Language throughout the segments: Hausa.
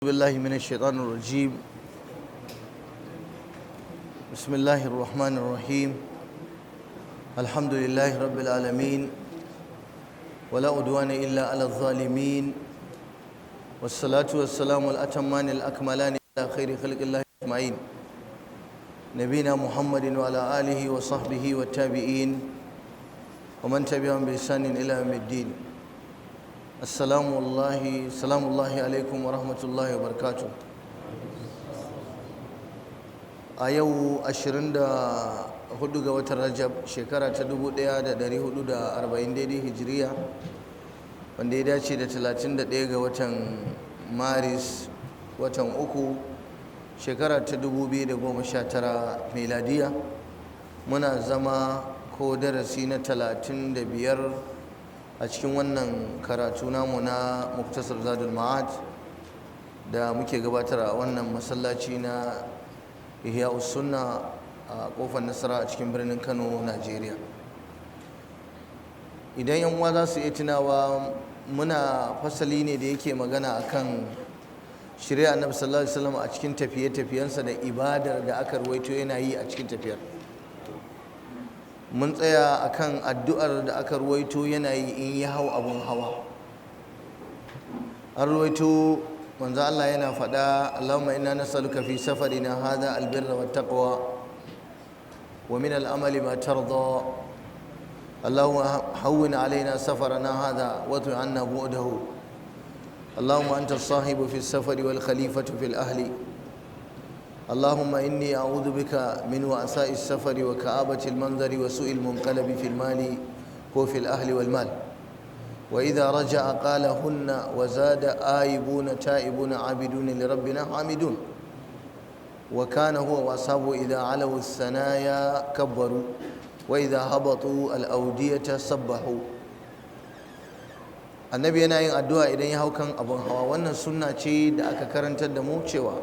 بالله من الشيطان الرجيم. بسم الله الرحمن الرحيم. الحمد لله رب العالمين، ولا عدوان إلا على الظالمين، والصلاة والسلام الأتمان الأكملان على خير خلق الله أجمعين، نبينا محمد وعلى آله وصحبه والتابعين ومن تبعهم بإحسان إلى يوم الدين. Assalamu alaikum wa rahmatullahi wa barakatuh. A yau 24 ga watan Rajab shekara ta 1440 daidai hijiriya, wanda ya dace da 31 ga watan Maris watan uku shekara ta 2019 miladiya. Muna zama ko darasi na 35 a cikin wannan karatu namu na Muktasar Zadul Ma'ad da muke gabatar a wannan masallaci na Ihya'us Sunna a kofar Nasara a cikin birnin Kano, Najeriya. Idan yan uwa za su iya tunawa, muna fasali ne da yake magana akan shirya Annabi sallallahu alaihi wasallam a cikin tafiye-tafiyensa da ibadar da aka ruwaito yana yi a cikin tafiyar. Mun tsaya akan addu'ar da aka ruwaito yana yi in ya hau abun hawa. An ruwaito manzo Allah yana faɗa, Allahumma inna nas'aluka fi safarina hadha albirra wattaqwa wa min al'amali ma tarda. Allahumma hawwin alaina safarana hadha wa tu 'anna bu'dahu. Allahumma anta as-sahibu fi as-safari wal khalifatu fil ahli. اللهم إني أعوذ بك من وعثاء السفر وكآبة المنظر وسوء المنقلب في المال وفي الأهل والمال. وإذا رجع قال هن وزاد آيبون تائبون عابدون لربنا حامدون. وكان هو وأصحابه إذا علوا الثنايا كبروا وإذا هبطوا الأودية سبحوا. النبي yana yin addu'a idan ya hau kan abun hawa. Wannan sunna ce da aka karantar da mu cewa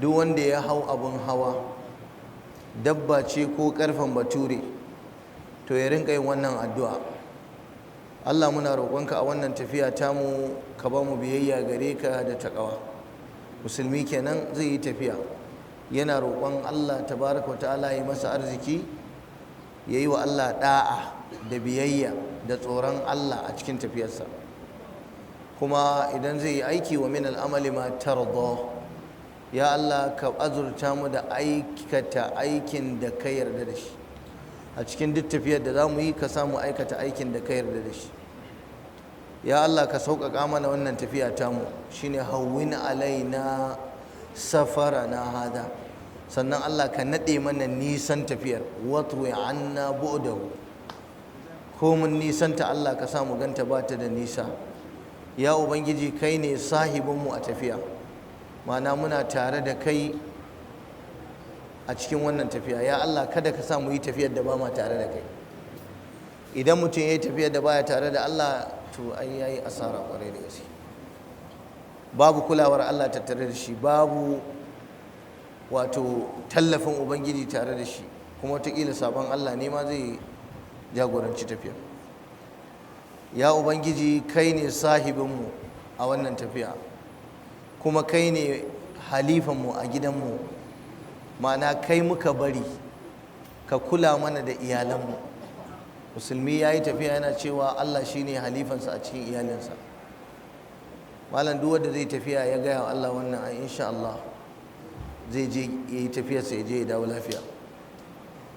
duk wanda ya hau abun hawa, dabba ce ko karfen bature, to ya rinka yin wannan addu'a. Allah, muna roƙonka a wannan tafiya tamu ka ba mu biyayya gare ka da taƙawa. Musulmi kenan zai yi tafiya, yana roƙon Allah tabaraka wa ta'ala ya masa arziki, ya yi wa Allah ɗa'a da biyayya da tsoron Allah a cikin tafiyarsa. Kuma idan zai yi aiki, wa min al'amali ma tarda, ya Allah ka azurta mu da aikata aikin da ka yarda da shi. A cikin duk tafiyar da za mu yi, ka samu aikata aikin da ka yarda da shi. Ya Allah ka sauƙaƙa mana wannan tafiya tamu, shine hawwin alaina safarana hada. Sannan Allah ka naɗe mana nisan tafiyar, watwi anna bu'dahu. Ko mun nisanta, Allah ka samu ganta ba ta da nisa. Ya Ubangiji, kai ne sahibinmu a tafiya, ma'ana muna tare da kai a cikin wannan tafiya. Ya Allah, kada ka sa mu yi tafiyar da ba ma tare da kai. Idan mutum ya yi tafiyar da baya tare da Allah, to ai yayi asara kwarai da gaske. Babu kulawar Allah tattare da shi, babu wato tallafin Ubangiji tare da shi, kuma wataƙila sabon Allah ne ma zai jagoranci tafiyar. Ya Ubangiji, kai ne sahibinmu a wannan tafiya, kuma kai ne halifanmu a gidanmu, ma'ana kai muka bari ka kula mana da iyalanmu. Musulmi ya yi tafiya yana cewa Allah shi ne halifansa a cikin iyalinsa. Malam, duk wanda zai tafiya ya gaya wa Allah wannan, ai insha Allah zai je ya yi tafiyarsa, ya je ya dawo lafiya.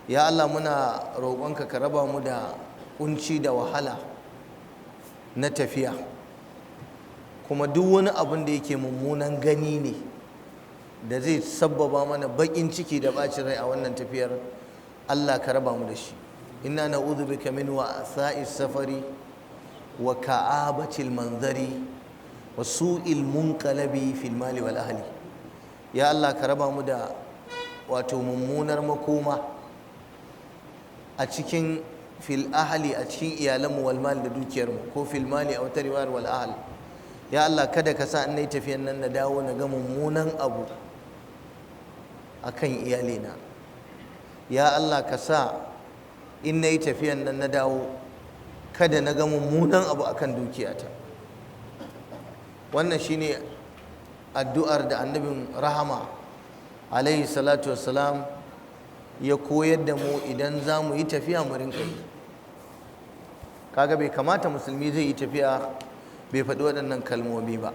Ya Allah, muna roƙonka ka raba mu da kunci da wahala na tafiya, kuma duk wani abin da yake mummunan gani ne da zai sabbaba mana baƙin ciki da ɓacin rai a wannan tafiyar, Allah ka raba mu da shi. Inna na'udhu bika min wa'tha'is safari wa ka'abatil manzari wa su'il munqalabi fil mali wal ahli. Ya Allah, ka raba mu da wato mummunar makoma a cikin fil ahli, a cikin iyalanmu, wal mali da dukiyarmu, ko fil mali a wata riwayar wal ahli. Ya Allah, kada ka sa in nayi tafiyan nan na dawo na ga mummunan abu akan iyalina. Ya Allah, ka sa in nayi tafiyan nan na dawo kada na ga mummunan abu akan dukiyata. Wannan shine addu'ar da annabin rahama alaihi salatu wassalam ya koyar da mu idan za mu yi tafiya mu rinka yi. Kaga bai kamata musulmi zai yi tafiya bai faɗi waɗannan kalmomi ba.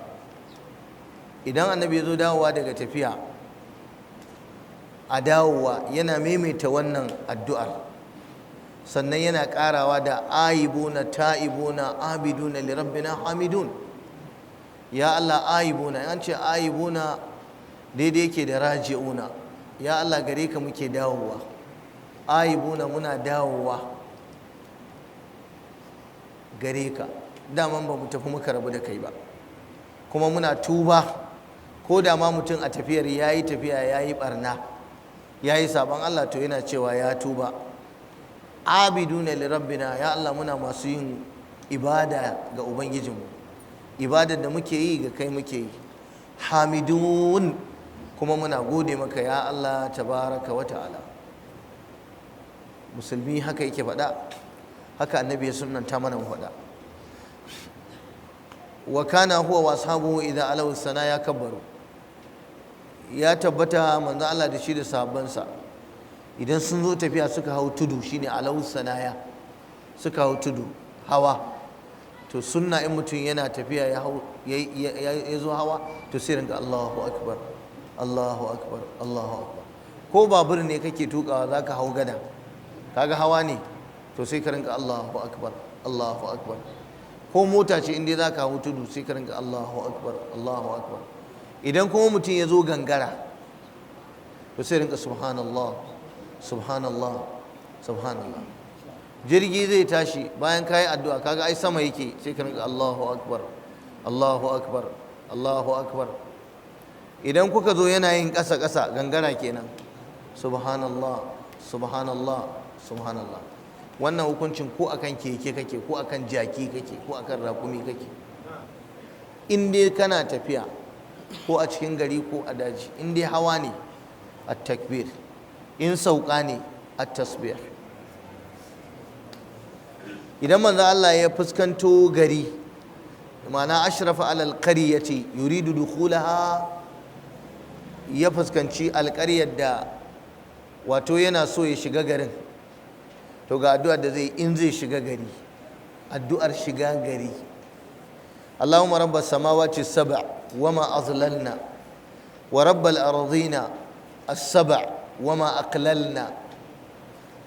Idan annabi ya zo dawowa daga tafiya, a dawowa yana maimaita wannan addu'ar, sannan yana ƙarawa da ayibuna ta'ibuna abiduna li rabbina hamidun. Ya Allah ayibuna, an ce ayibuna daidai yake da raji'una. Ya Allah gare ka muke dawowa, ayibuna muna dawowa gare ka, daman ba mu tafi muka rabu da kai ba, kuma muna tuba. Ko da ma mutum a tafiyar ya yi tafiya ya yi barna, ya yi sabon Allah, to yana cewa ya tuba. Abiduna li rabbina, ya Allah muna masu yin ibada ga ubangijinmu, ibadar da muke yi ga kai muke yi. Hamidun, kuma muna gode maka ya Allah tabaraka wa ta'ala. Musulmi haka yake faɗa, haka annabi ya sunnanta mana mu faɗa. Wa kana huwa wa ashabuhu idza alaw sanaya kabbaru. Ya tabbata manzo Allah da shi da sahabbansa idan sun zo tafiya suka hau tudu, shine alaw sanaya, suka hau tudu hawa, to sunna in mutum yana tafiya ya zo hawa, to sai rinka Allahu akbar Allahu akbar Allahu akbar. Ko babur ne kake tukawa zaka hau gada, kaga hawa ne, to sai ka rinka Allahu akbar Allahu akbar. Ko mota ce inda zaka hau tudu sai ka rinka Allahu akbar Allahu akbar. Idan kuma mutum ya zo gangara, to sai rinka subhanallah subhanallah subhanallah. Jirgi zai tashi, bayan kayi addu'a kaga ai sama yake, sai ka rinka Allahu akbar Allahu akbar Allahu akbar. Idan kuka zo yana yin ƙasa-ƙasa, gangara kenan, subhanallah subhanallah subhanallah. Wannan hukuncin ko akan keke kake, ko akan jaki kake, ko akan rakumi kake, in dai kana tafiya ko a cikin gari ko a daji, in dai hawa ne at-takbir, in sauka ne at-tasbih. Idan manzo Allah ya fuskanto gari, ma'ana ashrafa alal qaryati yuridu dukhulaha, ya fuskanci alƙaryar da wato yana so ya shiga garin, to ga addu'ar da zai in zai shiga gari, addu'ar shiga gari. Allahumma rabbas samawati as-sab' wama azlalna, wa rabbal ardina as-sab' wama aqlalna,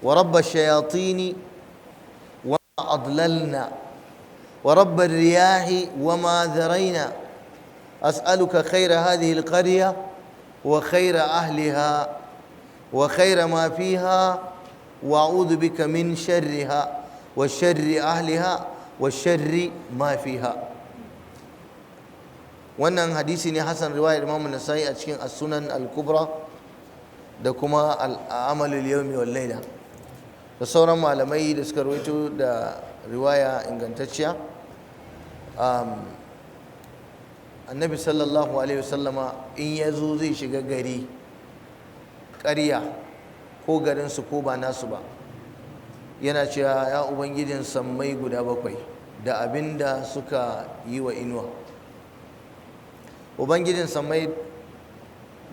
wa rabbash shayatini wama adlalna, wa rabbal riyahi wama dharayna. As'aluka khayra hadhihi al-qarya wa khayra ahliha wa khayra ma fiha, wa a'udhu bika min sharriha wa sharri ahliha wa sharri ma fiha. Wannan hadisi ne hasan, riwayar Imam Nasa'i a cikin As-Sunan Al-Kubra da kuma Al-Amal al-Yawmi wal Layla, da sauran malamai da suka rawaito da riwaya ingantacciya. Annabi sallallahu alaihi wasallama in ya zo zai shiga gari, ƙarya ko garinsu ko ba nasu ba, yana cewa ya ubangijin sammai guda bakwai da abin da suka yi wa inuwa. Ubangijin sammai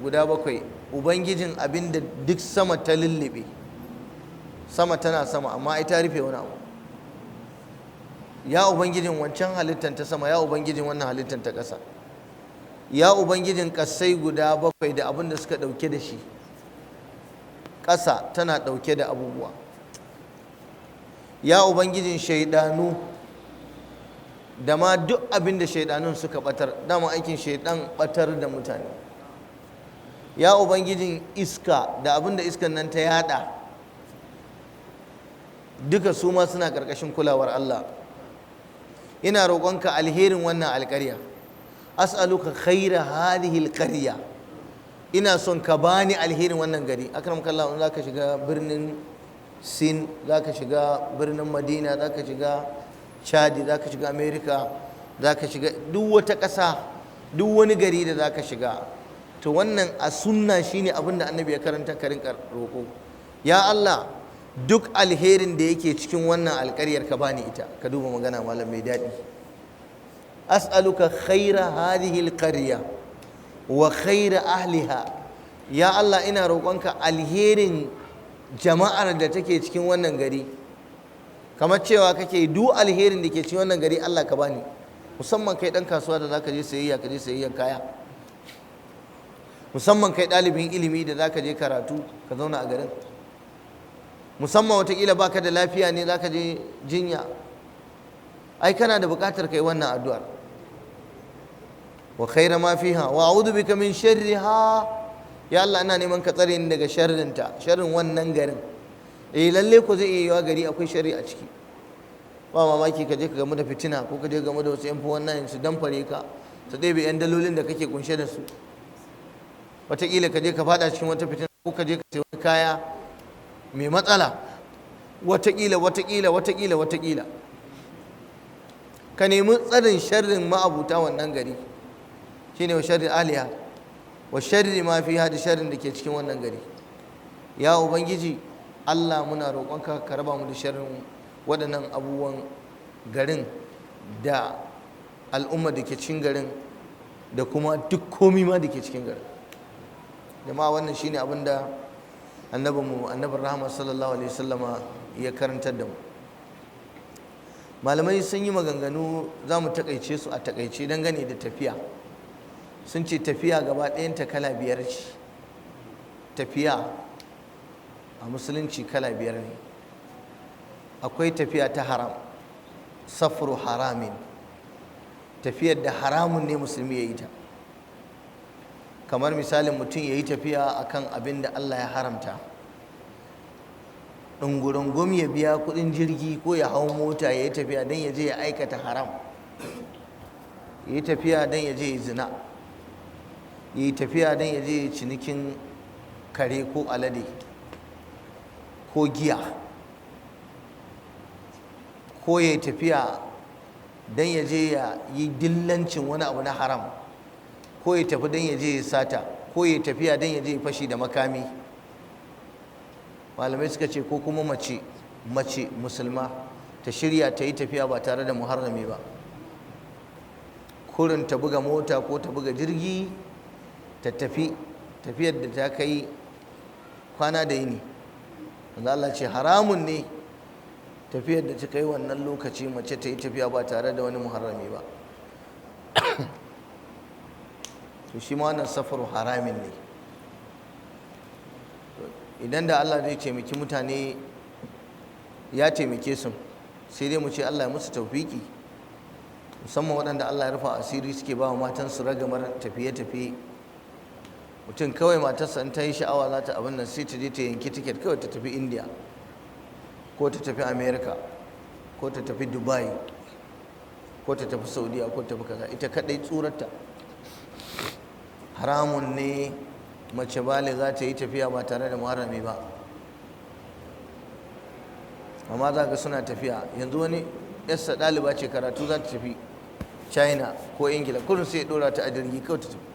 guda bakwai, ubangijin abin da duk sama ta lullube. Sama tana sama amma ai ta rufe wani abu. Ya ubangijin wancan halittar ta sama, ya ubangijin wannan halittar ta ƙasa, ya ubangijin ƙasai guda bakwai da abin da suka ɗauke da shi. Ƙasa tana ɗauke da abubuwa. Ya ubangijin shaidanu da ma duk abin da shaidanun suka ɓatar, dama aikin shaidan ɓatar da mutane. Ya ubangijin iska da abin da iskan nan ta yada, duka su ma suna ƙarƙashin kulawar Allah. Ina roƙonka alherin wannan alƙarya, as'aluka khaira hadhihi alqarya, ina son ka bani alherin wannan gari. Akramakallah, in zaka shiga birnin Sin, zaka shiga birnin Madina, zaka shiga Chadi, zaka shiga America, zaka shiga duk wata ƙasa, duk wani gari da zaka shiga, to wannan a sunna shine abin da Annabi ya karanta ka rinka roƙo. Ya Allah, duk alherin da yake cikin wannan alƙaryar ka bani ita. Ka duba magana malam mai daɗi. As'aluka khaira hadhihi alqarya, wa khaira ahliha, ya Allah ina roƙonka alherin jama'ar da take cikin wannan gari. Kamar cewa kake duk alherin da ke cikin wannan gari Allah ka bani, musamman kai ɗan kasuwa da zaka je sayayya, ka je sayayyan kaya, musamman kai ɗalibin ilimi da zaka je karatu ka zauna a garin, musamman watakila baka da lafiya ne zaka je jinya, ai kana da buƙatar kai wannan addu'ar. Wa khaira ma fiha wa a'udhu bika min sharriha, ya Allah ina neman ka tsare ni daga sharrinta, sharrin wannan garin. Lalle ko zai iya yiwa gari akwai sharri a ciki, ba mamaki ka je ka gamu da fitina, ko ka je gamu da wasu yan wannan su damfare ka, su ɗebe yan dalolin da kake kunshe da su, wataƙila ka je ka fada cikin wata fitina, ko ka je ka sayi wani kaya mai matsala, wataƙila ka nemi tsarin sharrin ma'abuta wannan gari, shine wa sharri aliha wa sharri ma fiha, da sharrin da ke cikin wannan gari. Ya ubangiji Allah muna roƙonka ka raba mu da sharrin waɗannan abubuwan garin da al'umma da ke cikin garin da kuma duk komi ma da ke cikin garin. Jama'a wannan shine abin da annabin rahama sallallahu alaihi wasallama ya karantar da mu. Malamai sun yi maganganu, za mu takaice su a takaice dangane da tafiya. Sun ce tafiya gaba ɗayanta kala biyar ce. Tafiya a musulunci kala biyar ne. Akwai tafiya ta haram, safru haramin, tafiyar da haramun ne musulmi ya yi ta. Kamar misalin mutum ya yi tafiya akan abin da Allah ya haramta, ɗungurungum ya biya kuɗin jirgi ko ya hau mota ya yi tafiya don ya je ya aikata haram, ya yi tafiya don ya je ya zina, ya yi tafiya don ya je ya cinikin kare ko alade ko giya, ko ya yi tafiya don ya je ya yi dillancin wani abu na haram, ko ya tafi don ya je ya sata, ko ya tafiya don ya je ya fashi da makami. Malamai suka ce ko kuma mace musulma ta shirya ta yi tafiya ba tare da muharrami ba, kurin ta buga mota ko ta buga jirgi ta tafi tafiyar da ta kai kwana da yini. Allah ce haramun ne tafiyar da ta kai wannan lokaci mace ta yi tafiya ba tare da wani muharrami ba. To shi ma wannan safaru haramin ne. Idan da Allah zai taimaki mutane ya taimake su, sai dai mu ce Allah ya musu taufiki, musamman waɗanda Allah ya rufa asiri suke ba wa matansu ragamar tafiye-tafiye. Mutum kawai matarsa in ta yi sha'awa za ta abin nan sai ta je ta yanki tiket kawai ta tafi India, ko ta tafi America, ko ta tafi Dubai, ko ta tafi Saudiya, ko ta tafi kaza, ita kadai tsurarta. Haramun ne mace baliga ta yi tafiya ba tare da muharrami ba. Amma za ka suna tafiya, yanzu wani yarsa ɗaliba ce karatu za ta tafi China ko Ingila, kullum sai ya ɗora ta a jirgi kawai ta tafi.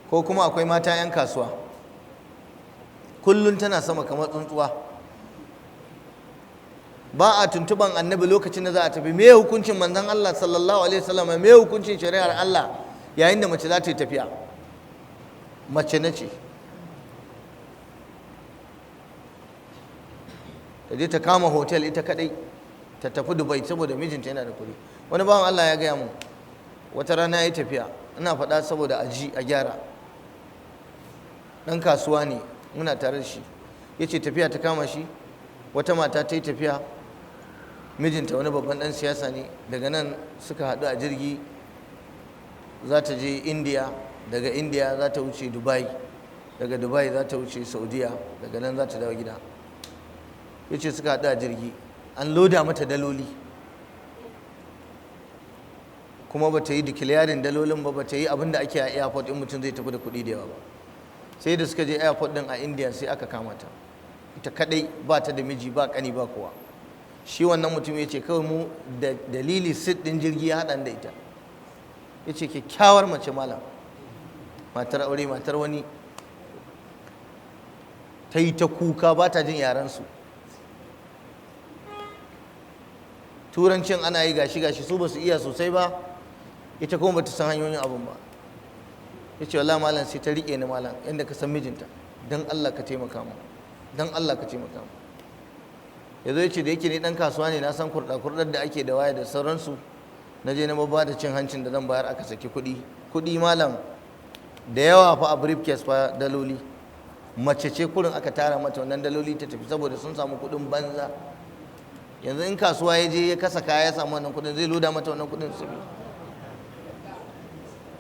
Ko kuma akwai mata 'yan kasuwa, kullum tana sama kamar tsuntsuwa, ba a tuntuban annabi lokacin da za a tafi. Me hukuncin manzon Allah sallallahu alaihi wasallam, me hukuncin shari'ar Allah yayin da mace za ta yi tafiya? Mace na ce ta je ta kama hotel ita kadai ta tafi Dubai saboda mijinta yana da kuɗi. Wani bawan Allah ya gaya mu wata rana ya yi tafiya, ina faɗa saboda a gyara. Ɗan kasuwa ne, muna tare da shi, ya ce tafiya ta kama shi. Wata mata ta yi tafiya, mijinta wani babban ɗan siyasa ne, daga nan suka haɗu a jirgi za ta je India, daga India za ta wuce Dubai, daga Dubai za ta wuce Saudiya, daga nan za ta dawo gida. Ya ce suka haɗu a jirgi, an loda mata daloli, kuma ba ta yi declaring dalolin ba ta yi abin da ake a airport in mutum zai tafi da kuɗi da yawa ba. Sai da suka je airport ɗin a India sai aka kama ta, ita kadai, ba ta da miji, ba ƙani, ba kowa. Shi wannan mutum ya ce kawai mu da dalili sit ɗin jirgi ya haɗa da ita. Ya ce kyakkyawar mace malam, matar aure, matar wani, ta yi ta kuka ba ta jin yarensu. Turancin ana yi gashi su ba su iya sosai ba, ita kuma bata san hanyoyin abun ba. Ya ce wallahi malam sai ta riƙe ni malam yadda ka san mijinta, don Allah ka taimaka mu, don Allah ka taimaka mu. Ya zo ya ce da yake ni ɗan kasuwa ne, na san kurɗa-kurɗar da ake da waya da sauransu, na je na ba da cin hancin da zan bayar, aka saki kuɗi malam da yawa fa a briefcase fa, daloli. Mace ce kurin aka tara mata wannan daloli ta tafi saboda sun samu kuɗin banza. Yanzu in kasuwa ya je ya kasa kaya ya samu wannan kuɗin, zai loda mata wannan kuɗin su bi.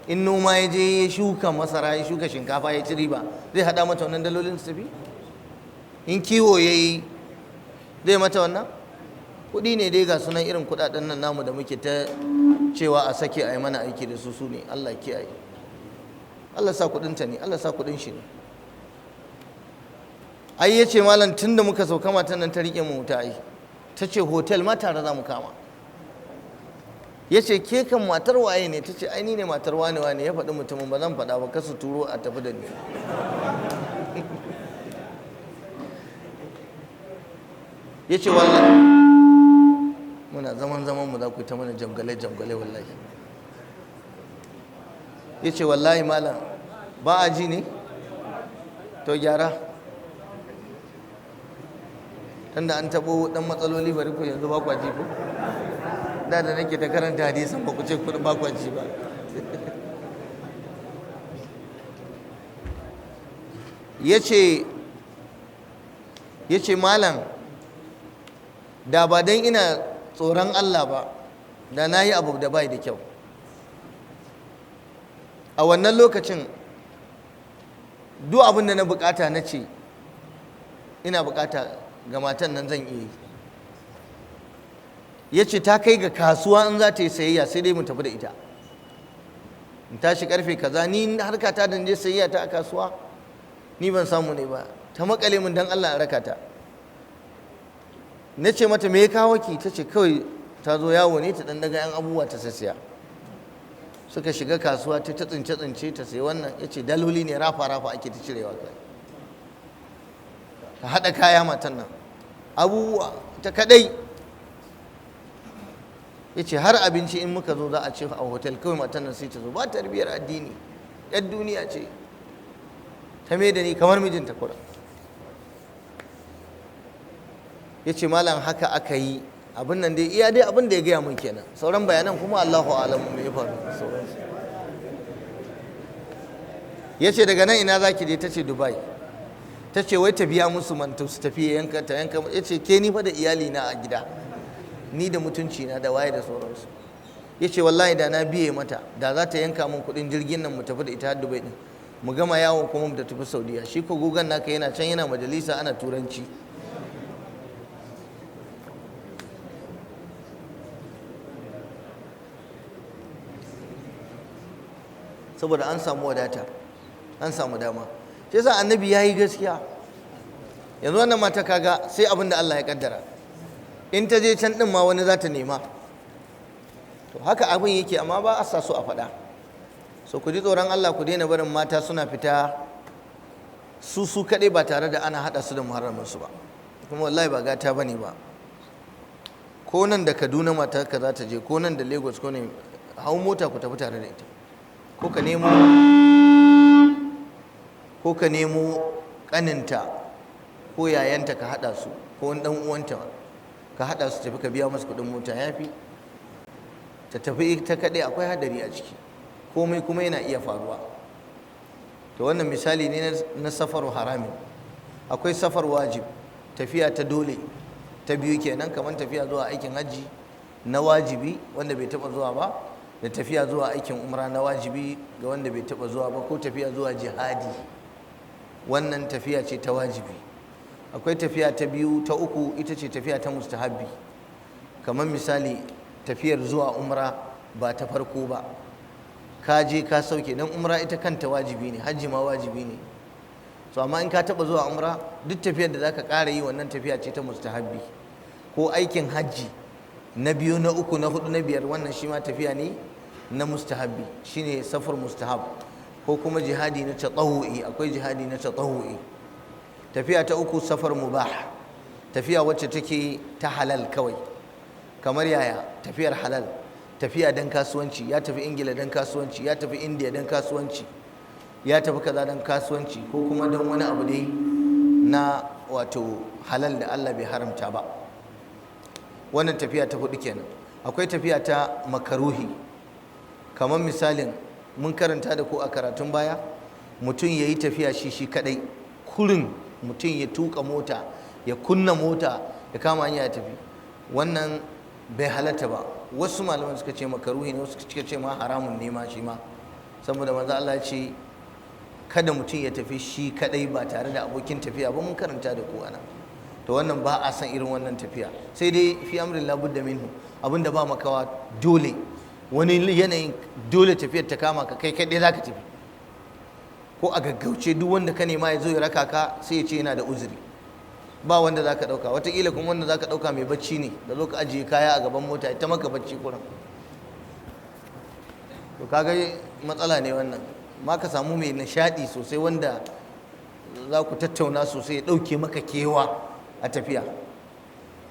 In noma ya je ya shuka masara, ya shuka shinkafa, ya ci riba, zai haɗa mata wannan dalolin su bi. In kiwo ya yi zai mata wannan. Kuɗi ne dai ga sunan irin kuɗaɗen nan namu da muke ta cewa a sake a yi mana aiki da su ne. Allah kiyaye. Allah sa kuɗinta ne, Allah sa kuɗin shi ne. Ai ya ce malam tun da muka sauka matan nan ta riƙe mu wuta, ai ta ce hotel ma tare za mu kama. Ya ce ke kan matar waye ne? Ta ce ai ni ne matar wane wane. Ya faɗi mutumin, ba zan faɗa ba, kasu turo a tafi da ni. Ya ce wallahi muna zaman mu za ku ta mana jamgale wallahi. Ya ce wallahi malam ba a ji ne? To gyara. Tunda an taɓo ɗan matsaloli bari ku yanzu ba kwa ji ko? Da nake ta karanta hadisan ba ku ce kuɗin ba kwa ji ba. Ya ce malam da ba don ina tsoron Allah ba da na yi abu da bai da kyau. A wannan lokacin duk abin da na bukata na ce ina bukata ga matan nan zan iya yi. Ya ce ta kai ga kasuwa in za ta yi sayayya sai dai mu tafi da ita, in tashi karfe kaza, ni harkata da je sayayya ta a kasuwa ni ban samu ne ba, ta makale min dan Allah in raka ta. Na ce mata me ya kawo ki? Ta ce kawai ta zo yawo ne ta dan daga yan abubuwa ta sassiya. Suka shiga kasuwa ta tsince ta sayi wannan. Ya ce daloli ne, rafa ake ta cirewa kai, ta haɗa kaya matan nan abubuwa ta kadai. Ya ce har abinci in muka zo za a ce a hotel kawai matan nan sai ta zo, ba tarbiyar addini, yar duniya ce, ta mai da ni kamar mijinta kura. Ya ce malam haka aka yi abin nan dai, iya dai abin da ya gaya mun kenan, sauran bayanan kuma Allahu alamu me ya faru sauransu. Ya ce daga nan ina za ki je? Ta ce Dubai. Ta ce wai ta biya musu manta su tafi yanka. Ya ce ke ni fa da iyali na a gida, ni da mutunci na da waye da sauransu. Ya ce wallahi da na biye mata, da za ta yanka min kuɗin jirgin nan mu tafi da ita har Dubai din, mu gama yawon kuma mu tafi Saudiya. Shi ko gogon naka yana can yana majalisa ana turanci. Saboda an samu wadata, an samu dama. Shi yasa annabi ya yi gaskiya. Yanzu wannan mata kaga sai abin da Allah ya kaddara. In ta je can ɗin ma wani za ta nema. To haka abin yake, amma ba a sa su a faɗa. So ku ji tsoron Allah, ku daina barin mata suna fita su kaɗai ba tare da ana haɗa su da muharraminsu ba. Kuma wallahi ba gata bane ba. Ko nan da Kaduna mata ka za ta je, ko nan da Lagos, ko ne, hau mota ku tafi tare da ita. Ko ka nemo ƙaninta ko yayanta ka haɗa su, ko wani ɗan uwanta ka haɗa su tafi, ka biya masu kuɗin mota, ya fi. Ta tafi ta kaɗai akwai hadari a ciki, komai kuma yana iya faruwa. To wannan misali ne na safaru haramin. Akwai safar wajib, tafiya ta dole, ta biyu kenan, kamar tafiya zuwa aikin hajji na wajibi wanda bai taɓa zuwa ba, da tafiya zuwa aikin umra na wajibi ga wanda bai taɓa zuwa ba, ko tafiya zuwa jihadi, wannan tafiya ce ta wajibi. Akwai tafiya ta biyu, ta uku, ita ce tafiya ta mustahabbi, kamar misali tafiyar zuwa umra ba ta farko ba, ka je ka sauke, dan umra ita kanta wajibi ne, hajji ma wajibi ne. So amma in ka taɓa zuwa umra, duk tafiyar da zaka ƙara yi wannan tafiya ce ta mustahabbi. Ko aikin hajji na biyu, na uku, na hudu, na biyar, wannan shi ma tafiya ne na mustahabbi, shine safar mustahab. Ko kuma jihadi na tatawu'i, akwai jihadi na tatawu'i. Tafiya ta uku safar mubah, tafiya wacce take ta halal kawai. Kamar yaya? Tafiyar halal, tafiya don kasuwanci, ya tafi Ingila don kasuwanci, ya tafi Indiya don kasuwanci, ya tafi kaza don kasuwanci, ko kuma don wani abu dai na wato halal da Allah bai haramta ba. Wannan tafiya ta hudu kenan. Akwai tafiya ta makaruhi, kamar misalin mun karanta da ku a karatun baya, mutum ya yi tafiya shi kadai, kurin mutum ya tuka mota, ya kunna mota, ya kama hanya ya tafi. Wannan bai halatta ba. Wasu malaman suka ce makaruhi ne, wasu suka ce ma haramun ne ma shi ma, saboda manzo Allah ya ce kada mutum ya tafi shi kadai ba tare da abokin tafiya ba, mun karanta da ku ana. To wannan ba a san irin wannan tafiya, sai dai fi amrin la budda minhu, abinda ba makawa dole, wani yanayin dole tafiyar ta kama ka kai kadai zaka tafi, ko a gaggauce duk wanda ka nema ya zo ya raka ka sai ya ce yana da uzuri, ba wanda zaka dauka, wataƙila kuma wanda zaka dauka mai bacci ne, da zo ka ajiye kaya a gaban mota ita maka bacci kuran. To kaga matsala ne wannan. Ma ka samu mai nishadi sosai wanda za ku tattauna sosai ya dauke maka kewa a tafiya,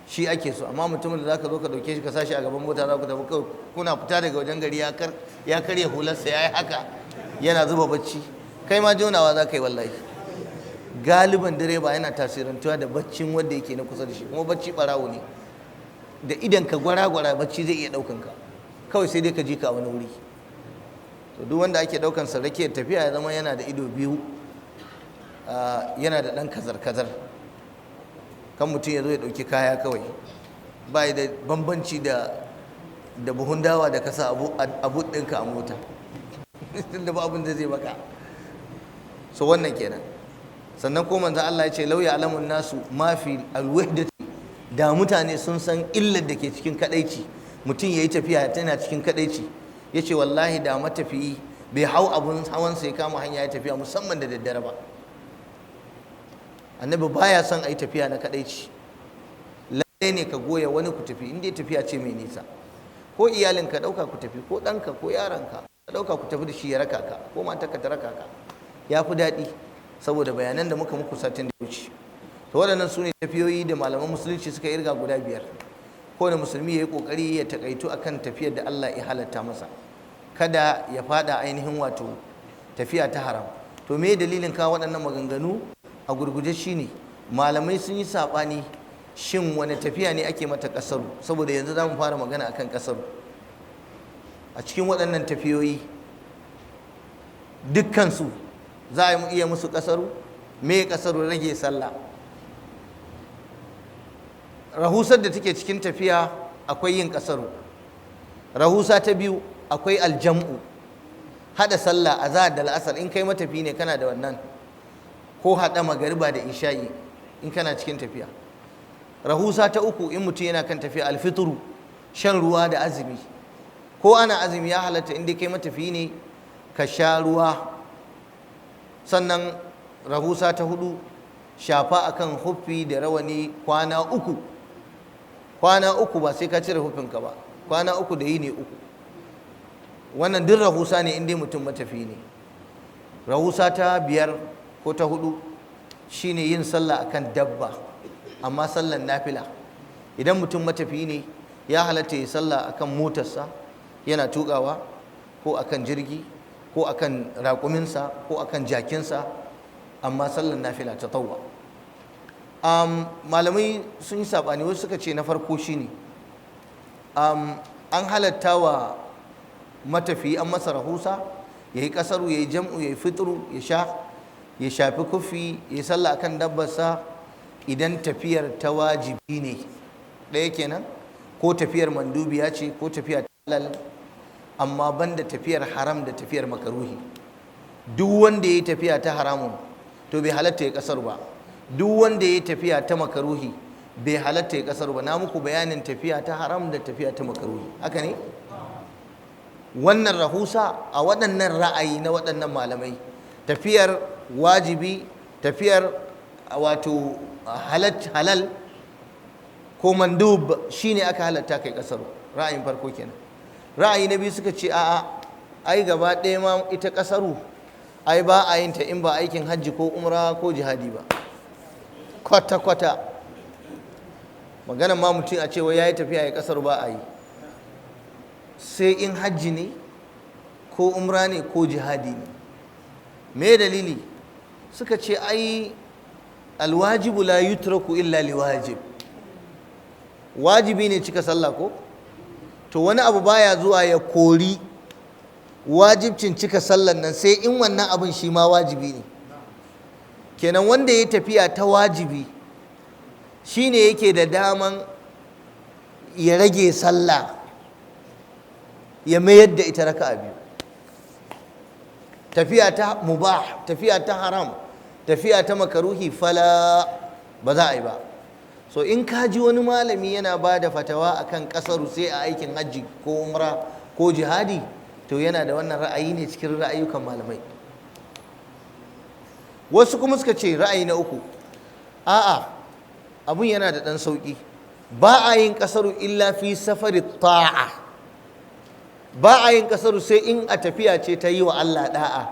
shi ake so. Amma mutumin da zaka zo ka dauke shi ka sashi a gaban mota, za ku tafi kawai kuna fita daga wajen gari ya karya hularsa ya yi haka yana zuba bacci, kai ma jonawa za ka yi wallahi. Galiban direba yana tasirantuwa da baccin wanda yake na kusa da shi, kuma bacci barawo ne, da idan ka gwara bacci zai iya daukan ka, kawai sai dai ka ji ka wani wuri. To duk wanda ake daukan sa rakiyar tafiya ya zama yana da ido biyu, yana da dan kazar kan mutum ya zo ya dauki kaya kawai, ba da bambanci da buhun dawa da kasa abu ɗinka a mota tunda ba abin da zai baka. So wannan kenan. Sannan ko manzo Allah ya ce lauya alamun nasu mafi alwahdati, da mutane sun san illar da ke cikin kadaici, mutum yayi tafiya tana cikin kadaici, yace wallahi da matafiyi bai hau abun hawan sai kama hanya ya tafiya musamman da daddare ba. Annabi baya son a yi tafiya na kadaici. Lallai ne ka goya wani ku tafi, inda tafiya ce mai nisa, ko iyalin ka dauka ku tafi, ko ɗanka ko yaranka ka dauka ku tafi da shi ya raka ka, ko matarka ta raka ka, ya fi daɗi, saboda bayanan da muka muku satin da wuce. To waɗannan su ne tafiyoyi da malaman musulunci suka irga guda 5. Kowane musulmi ya yi ƙoƙari ya taƙaitu akan tafiyar da Allah ya halatta masa, kada ya fada ainihin wato tafiya ta haram. To me dalilin kawo waɗannan maganganu? A gurguje shine malamai sun yi saɓani shin wani tafiya ne ake mata ƙasaru, saboda yanzu za mu fara magana akan ƙasaru. A cikin waɗannan tafiyoyi dukkansu za a iya musu ƙasaru. Me ƙasaru? Rage sallah. Rahusar da take cikin tafiya akwai yin ƙasaru. Rahusa ta biyu akwai aljam'u, haɗa sallah azhar da la'asar in kai matafi ne kana da wannan, ko haɗa magariba da isha'i in kana cikin tafiya. Rahusa ta uku in mutum yana kan tafiya alfitru, shan ruwa da azumi, ko ana azumi ya halatta inda kai matafi ne ka sha ruwa. Sannan rahusa ta hudu shafa akan huffi da rawani kwana uku ba sai ka cire huffinka ba, kwana uku da yini uku. Wannan duk rahusa ne inda mutum matafi ne. Rahusa ta 5 ko ta 4 shine yin sallah akan dabba, amma sallan nafila. Idan mutum matafi ne ya halatta yi sallah akan motarsa yana tukawa, ko akan jirgi, ko akan raƙuminsa, ko akan jakinsa, amma sallan nafila ta tawwa. Malamai sun yi saɓani, wasu suka ce na farko shine an halatta wa matafi an masa rahusa ya yi ƙasaru, ya yi jam'u, ya yi fitru, ya shafi kufi, ya yi sallah akan dabbarsa idan tafiyar ta wajibi ne, ɗaya kenan, ko tafiyar mandubiya ce, ko tafiya ta halal, amma banda tafiyar haram da tafiyar makaruhi. Duk wanda ya yi tafiya ta haramun to bai halatta ya ƙasar ba, duk wanda ya yi tafiya ta makaruhi bai halatta ya ƙasar ba. Na muku bayanin tafiya ta haram da tafiya ta makaruhi, haka ne? Wannan rahusa a waɗannan ra'ayi na waɗannan malamai, tafiyar wajibi, tafiyar wato halal ko mandub shine aka halatta kai ƙasar. Ra'ayin farko kenan. Ra'ayi na biyu suka ce a'a, ai gaba ɗaya ma ita ƙasaru ai ba a yin ta in ba aikin hajji ko umra ko jihadi ba, kwata-kwata. Maganar ma mutum a cewa ya yi tafiya ya ƙasar ba a yi. sai in hajji ne ko umra ne ko jihadi ne. Me dalili? Suka ce ai alwajibu la yutraku illa liwajib. Wajibi ne cika sallah ko? To wani abu baya zuwa ya kori wajibcin cika sallan nan sai in wannan abin shi ma wajibi ne. Kenan wanda ya tafiya ta wajibi shine yake da daman ya rage sallah ya mayar da ita raka'a biyu. Tafiya ta mubah, tafiya ta haram, tafiya ta makaruhi fala ba za a yi ba. So in ka ji wani malami yana ba da fatawa akan kasaru sai a aikin hajji ko umra ko jihadi, to yana da wannan ra'ayi ne cikin ra'ayukan malamai. Wasu kuma suka ce ra'ayi na uku, a'a abun yana da ɗan sauƙi, ba a yin kasaru illa fi safari ta'a. Ba a yin kasaru sai in a tafiya ce ta yi wa Allah da'a.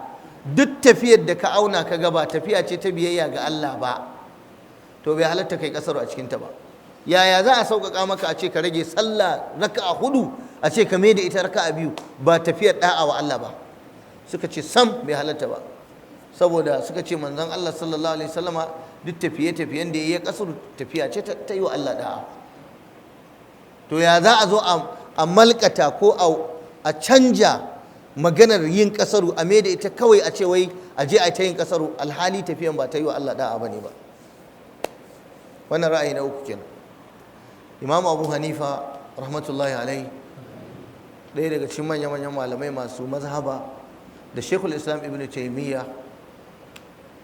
Duk tafiyar da ka auna ka ga ba tafiya ce ta biyayya ga Allah ba, to bai halatta kai kasaru a cikinta ba. Yaya za a sauƙaƙa maka a ce ka rage sallah raka'a 4 a ce ka mai da ita raka'a 2 ba tafiyar da'a wa Allah ba? Suka ce sam bai halatta ba, saboda suka ce manzon Allah sallallahu alaihi wasallama duk tafiye-tafiyen da ya yi kasaru tafiya ce ta yi wa Allah da'a. To ya za a zo a malkata ko a canja maganar yin kasaru a mai da ita kawai a ce wai a je a ta yin kasaru alhali tafiyan ba ta yi wa Allah da'a bane ba? Wannan ra'ayi na uku kenan. Imam Abu Hanifa rahmatullahi alaihi, ɗaya daga cikin manya-manyan malamai masu mazhaba, da Sheikhul Islam Ibn Taymiyyah,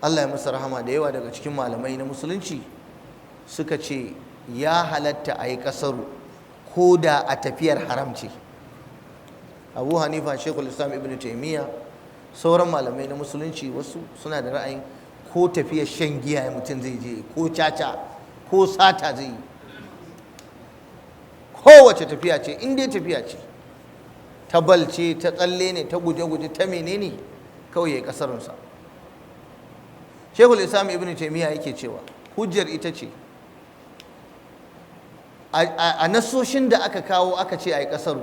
Allah ya masa rahama, da yawa daga cikin malamai na musulunci suka ce ya halatta a yi kasaru ko da a tafiyar haram ce. Abu Hanifa, Sheikhul Islam Ibn Taymiyyah, sauran malamai na musulunci wasu suna da ra'ayin ko tafiyar shan giya mutum zai je, ko caca ko sata zai yi, kowace tafiya ce, in dai tafiya ce ta balce, ta tsalle ne, ta guje-guje, ta menene, kawai ya yi kasarunsa. Sheikhul Islam Ibn Taymiyyah yake cewa hujjar ita ce a nassoshin da aka kawo aka ce a yi kasaru,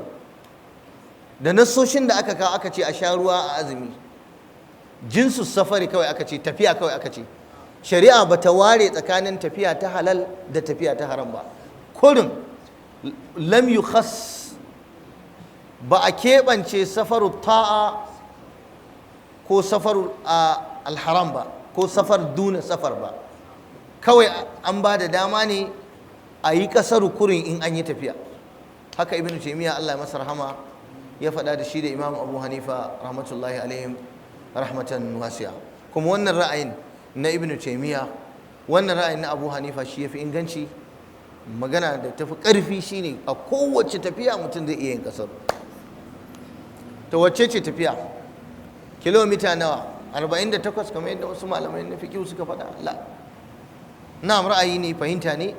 da nassoshin da aka kawo aka ce a sha ruwa a azumi, jinsu safari kawai aka ce, tafiya kawai aka ce. Shari'a ba ta ware tsakanin tafiya ta halal da tafiya ta haram ba. Kurin lam yukhas, ba a keɓance safaru ta'a ko safaru alharam ba, ko safar duna safar ba. Kawai an ba da dama ne a yi kasaru kurin in an yi tafiya. Haka Ibn Taymiyyah Allah ya masa rahama ya faɗa, da shi da Imam Abu Hanifa rahmatullahi alaihim rahmatan wasi'a. Kuma wannan ra'ayin na Ibn Taymiyyah, wannan ra'ayin na Abu Hanifa shi yafi inganci. Magana da tafi ƙarfi shine a kowace tafiya mutum zai iya yin kasaru. To wacce ce tafiya? Kilomita nawa? 48 kamar yadda wasu malamai na fiqh suka faɗa? La, na'am, ra'ayi ne, fahimta ne,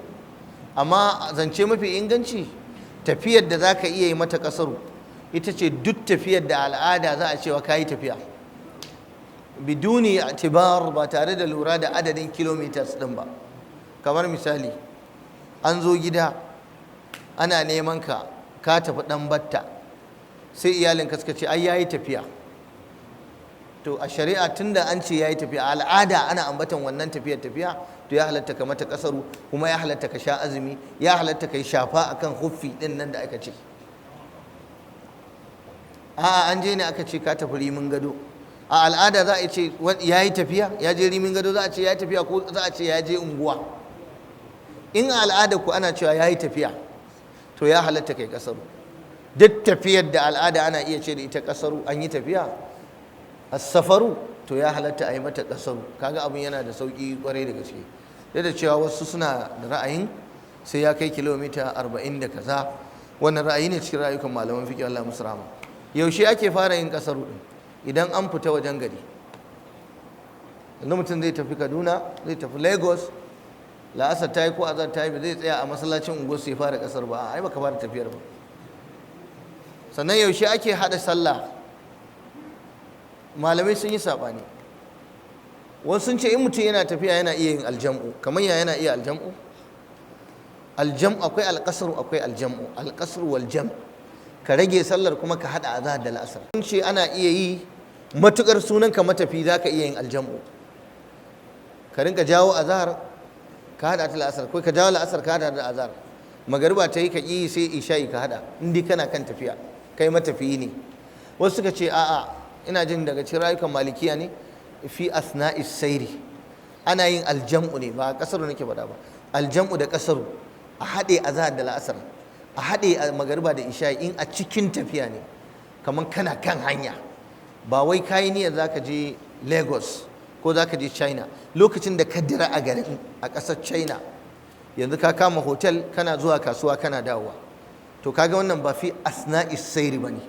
amma zance mafi inganci tafiyar da za ka iya yi mata kasaru ita ce duk tafiyar da al'ada za a cewa ka yi tafiya biduni i'tibar, ba tare da lura da adadin kilometers din ba. Kamar misali, an zo gida ana neman ka tafi dan batta, sai iyalinka suka ce ai yayi tafiya. To a shari'a tunda an ce yayi tafiya, al'ada ana ambatan wannan tafiya, to ya halatta ka mata kasaru, kuma ya halatta ka sha azumi, ya halatta ka yi shafa akan huffi din nan da aka ce. A'a an je ne aka ce ka tafi rimin gado, a al'ada za a ce ya yi tafiya, ya je rimin gado, za a ce ya yi tafiya, ko za a ce ya je unguwa. In a al'ada ku ana cewa ya yi tafiya, to ya halatta kai kasaru. Duk tafiyar da al'ada ana iya ce da ita kasaru, an yi tafiya, as-safaru, to ya halatta a yi mata kasaru. Kaga abin yana da sauki kwarai da gaske. Duk da cewa wasu suna da ra'ayin sai ya kai kilomita 40 da kaza, wannan ra'ayi ne cikin ra'ayukan malaman fiqh, Allah musu rahama. Yaushe ake fara yin kasaru din? Idan an fita wajen gari. Yanzu mutum zai tafi Kaduna, zai tafi Lagos, la'asar ta yi ko azar ta yi, ba zai tsaya a masallacin unguwar sai fara kasar ba, ai baka fara tafiyar ba. Sannan yaushe ake hada sallah? Malamai sun yi sabani. Wasu sun ce in mutum yana tafiya yana iya yin aljam'u. Kamar yana iya aljam'u? Aljam'u akwai alƙasru, akwai aljam'u. Alƙasru wal jam'. ka rage sallar kuma ka haɗa azahar da la'asar. Kun ce ana iya yi matukar sunanka matafi za ka iya yin aljam'u, ka rinka jawo azahar ka haɗa ta la'asar, ko ka jawo la'asar ka haɗa da azahar, magariba ta yi ka ƙi sai isha'i ka haɗa, in dai kana kan tafiya kai matafiyi ne. Wasu suka ce a'a, ina jin daga cikin rayukan malikiya ne, fi asna'is sairi ana yin aljam'u ne, ba kasaru nake faɗa ba, aljam'u da kasaru, a haɗe azahar da la'asar, a haɗe magariba da isha'i in a cikin tafiya ne, kamar kana kan hanya, ba wai kayi niyyar zaka je Lagos ko zaka je China, lokacin da ka dira a garin a ƙasar China, yanzu ka kama hotel kana zuwa kasuwa kana dawowa, to kaga wannan ba fi asna'is sairi bane,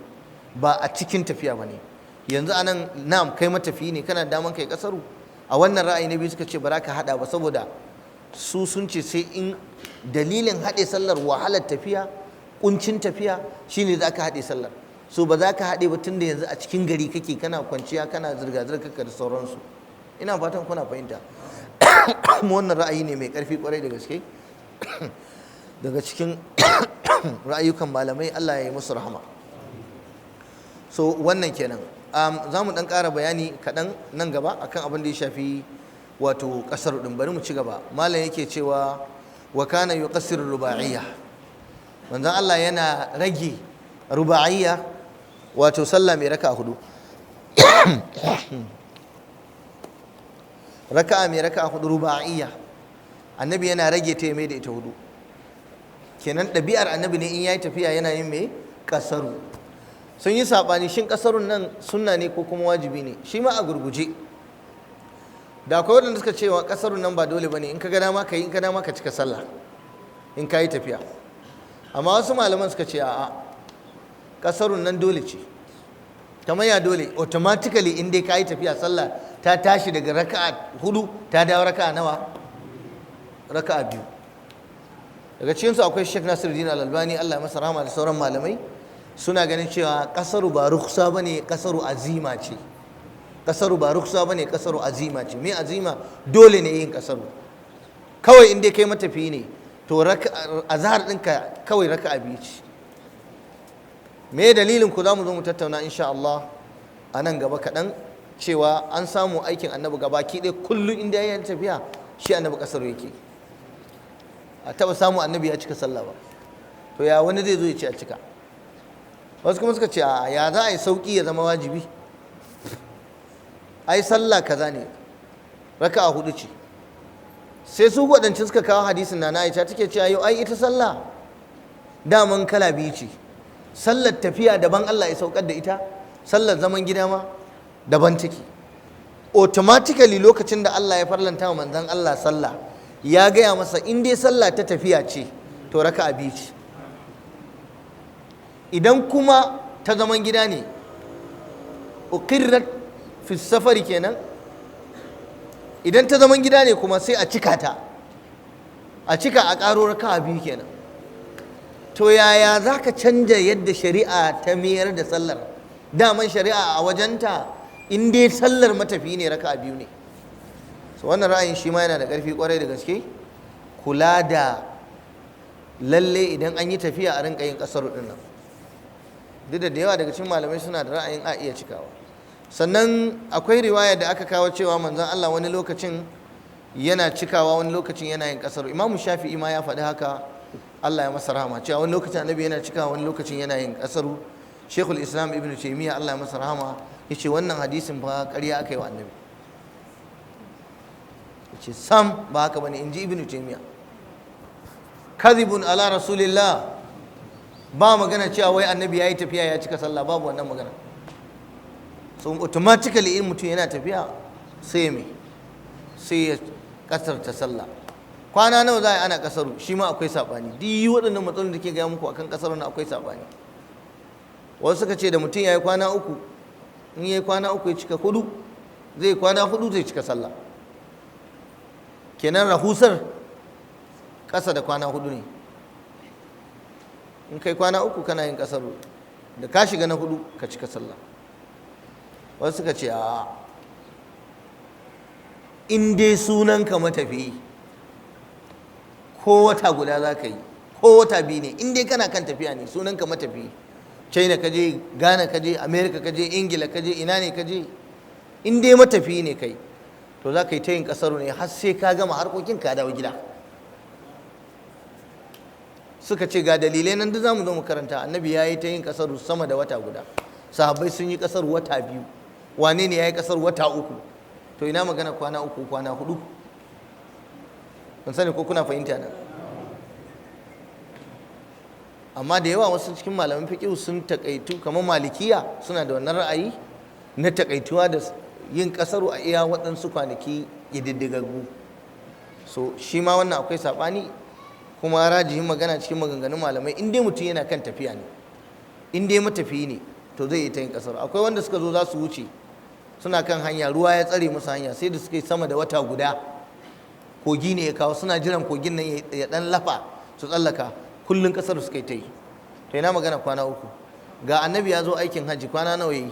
ba a cikin tafiya bane. Yanzu anan na'am kai matafiyi ne, kana daman kai kasaru. A wannan ra'ayi na biyu suka ce ba za ka hada ba, saboda su sun ce sai in dalilin haɗe sallar wahalar tafiya, kuncin tafiya shine za ka haɗe sallar, so ba za ka haɗe ba tunda yanzu a cikin gari kake, kana kwanciya kana zirga-zirga da sauransu. Ina fatan kuna fahimta. Kuma wannan ra'ayi ne mai ƙarfi ƙwarai da gaske daga cikin ra'ayukan malamai, Allah ya yi musu rahama. So wannan kenan. Za mu ɗan ƙara bayani kaɗan nan gaba akan abin da ya shafi wato ƙasar ɗin. Bari mu ci gaba. Malam yake cewa wa kana yuqassiru ruba'iyya, manzon Allah yana rage ruba'iyya, wato sallah mai raka'a hudu. Raka'a mai raka'a hudu ruba'iyya, annabi yana rage ta mai da ita hudu. Kenan ɗabi'ar annabi ne in yayi tafiya yana yin mai ƙasaru. Sun yi saɓani shin ƙasarun nan sunna ne ko kuma wajibi ne, shi ma a gurguje. Da akwai waɗanda suka cewa ƙasarun nan ba dole ba ne, in ka ga dama ka yi, in ka dama ka cika sallah in ka yi tafiya. Amma wasu malaman suka ce a'a, ƙasarun nan dole ce. Kamar ya dole, automatically in dai ka yi tafiya sallah ta tashi daga raka'a hudu ta dawo raka'a nawa? Raka'a biyu. Daga cikinsu akwai Sheikh Nasiruddin Al-Albani, Allah ya masa rahama, da sauran malamai suna ganin cewa kasaru ba ruksa bane, kasaru azima ce. Kasaru ba ruksa bane, kasaru azima ce. Me azima? Dole ne yin kasaru. Kawai in dai kai matafiyi ne, to azhar ɗinka kawai raka'a biyu ce. Me dalilin ku? za mu zo mu tattauna insha Allah a nan gaba kaɗan, cewa an samu aikin annabi gabaki ɗaya kullum inda ya yi tafiya shi annabi kasaru yake. A taɓa samu annabi ya cika sallah ba, to ya wani zai zo ya ce a cika? Wasu kuma suka ce a ya za a yi sauƙi ya zama wajibi? Ai sallah kaza ne, raka'a hudu ce. Sai su waɗancan suka kawo hadisin na Aisha take cewa yau ai ita sallah daman kala biyu ce, sallar tafiya daban Allah ya saukar da ita, sallar zaman gida ma daban take. Automatically lokacin da Allah ya farlanta wa manzon Allah sallah, ya gaya masa in dai sallah ta tafiya ce to raka'a biyu ce. Idan kuma ta zaman gida ne, uqirrat fi safari kenan, idan ta zaman gida ne kuma sai a cika ta, a cika a ƙaro raka'a biyu kenan. To yaya za ka canja yadda shari'a ta mayar da sallar? Daman shari'a a wajenta in dai sallar matafi ne raka'a biyu ne. So wannan ra'ayin shi ma yana da ƙarfi ƙwarai da gaske, kula da lalle idan an yi tafiya a rinka yin ƙasar ɗin nan. Duk da yawa daga cikin malamai suna da ra'ayin a iya cikawa. Sannan akwai riwaya da aka kawo cewa manzon Allah wani lokacin yana cikawa, wani lokacin yana yin ƙasar. Imamu Shafi'i ma ya faɗi haka, Allah ya masa rahama, cewa wani lokacin annabi yana cikawa, wani lokacin yana yin ƙasar. Sheikhul Islam Ibn Taymiyyah, Allah ya masa rahama, yace wannan hadisin fa ƙarya aka yi wa annabi. Yace sam ba haka bane, inji Ibn Taymiyyah. Kadhibun ala Rasulillah. Ba magana cewa wai annabi ya yi tafiya ya cika sallah, babu wannan magana. So automatically in mutum yana tafiya sai me, sai ya kasarta sallah. Kwana nawa za a yi ana kasaru, shi ma akwai saɓani. Duk waɗannan matsalolin da ke gaya muku akan kasar na akwai saɓani. Wasu suka ce da mutum ya yi kwana uku, in ya yi kwana uku ya cika hudu, zai kwana hudu zai cika sallah. Kenan rahusar ƙasa da kwana hudu ne. In kai kwana uku kana yin kasar, da ka shiga na hudu ka cika sallah. Wasu suka ce a in dai sunanka matafiyi, ko wata guda za ka yi ko wata biyu ne, in dai kana kan tafiya ne sunanka matafiyi, China ka je, Ghana ka je, America ka je, Ingila ka je, ina ne ka je, in dai matafiyi ne kai to za ka yi ta yin kasaru ne har sai ka gama harkokin ka dawo gida. Suka ce ga dalilai nan da zamu zo mu karanta. Annabi ya yi ta yin kasaru sama da wata guda, sahabbai sun yi kasar wata 2, wane ne ya yi kasar wata 3? To ina magana kwana 3 kwana 4? ban sani ko kuna fahimta na. Amma da yawa wasu cikin malaman fiqh sun takaitu, kamar malikiya suna da wannan ra'ayi na takaituwa da yin kasaru a iya waɗansu kwanaki ƙididdigaggu. So shi ma wannan akwai saɓani, kuma rajihin magana cikin maganganun malamai, in dai mutum yana kan tafiya ne, in dai matafiyi ne to zai yi ta yin kasaru. Akwai wanda suka zo za su wuce, suna kan hanya, ruwa ya tsare musu hanya, sai da suka yi sama da wata guda, kogi ne ya kawo, suna jiran kogin nan ya ɗan lafa su tsallaka, kullum kasaru suka yi ta yi. To ina magana kwana 3? Ga annabi ya zo aikin hajji, kwana nawa ya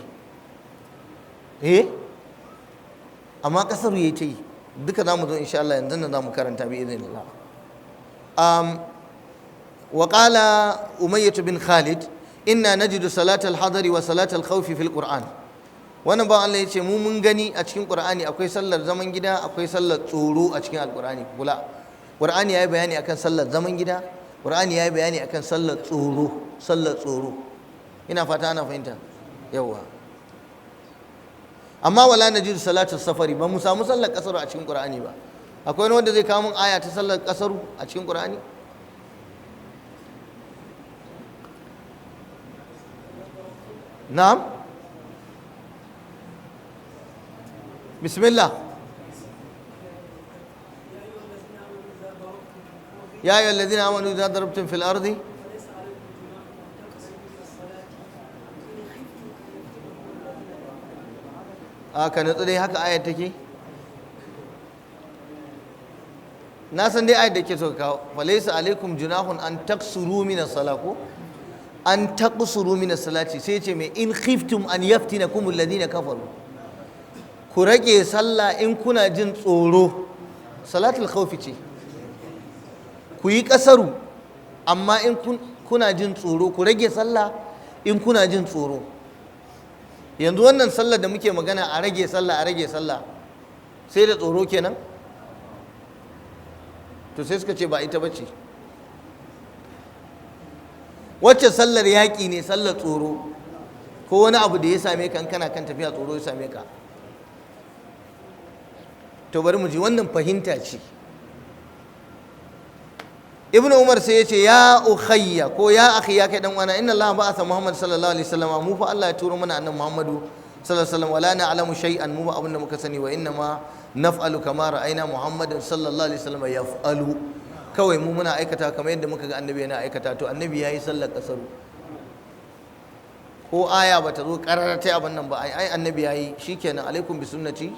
yi? Amma kasaru ya yi ta yi. Duka za mu zo insha Allah, yanzu nan za mu karanta bi idhnillah. Wa qala Umayyah bin Khalid, inna najidu salatal hadari wa salatal khawfi fil Qur'an. Wannan ba Allah ya ce mu mun gani a cikin Qur'ani akwai sallar zaman gida, akwai sallar tsoro a cikin Al-Qur'ani. Kula, Qur'ani ya yi bayani akan sallar zaman gida, Qur'ani ya yi bayani akan sallar tsoro. Ina fata ana fahimta. Yawwa. Amma wala najidu salatul safari, ba mu samu sallar kasaru a cikin Qur'ani ba. Akwai wani wanda zai kawo mun aya ta sallar kasaru a cikin Qur'ani? Na'am. Bismillah. Ya ayyuhallazina amanu idza darabtum fil ardi ka nutsu dai, haka ayat take. Na san dai ayat da ke so kawo, falaysa alaikum junahun an taqsuru min as-salah, ko an taqsuru min as-salati, sai ce mai in khiftum an yaftinakum alladhina kafaru, ku rage sallah in kuna jin tsoro. Salatul khawfi ce, ku yi kasaru amma in kuna jin tsoro, ku rage sallah in kuna jin tsoro. Yanzu wannan sallar da muke magana, a rage sallah sai da tsoro kenan? To sai suka ce ba ita bace. Wacce sallar yaƙi ne, sallar tsoro, ko wani abu da ya same ka, kana kan tafiya tsoro ya same ka. To bari mu ji, wannan fahimta ce. Ibn Umar sai ya ce ya ukhayya, ko ya akhi, ya kai dan uwana, inna Allah ba'atha Muhammad sallallahu alaihi wasallam, mu fa Allah ya turo mana annabi Muhammadu sallallahu alaihi wasallam, wala na'lamu shay'an, mu ba abin da muka sani, wa inna ma naf'alu kama ra'ayna Muhammadan sallallahu alaihi wasallam yaf'alu, kawai mu muna aikata kamar yadda muka ga annabi yana aikata. To annabi yayi sallar kasaru, ko aya bata zo karara ta abin nan ba, ai annabi yayi. Shikenan, alaikum bi sunnati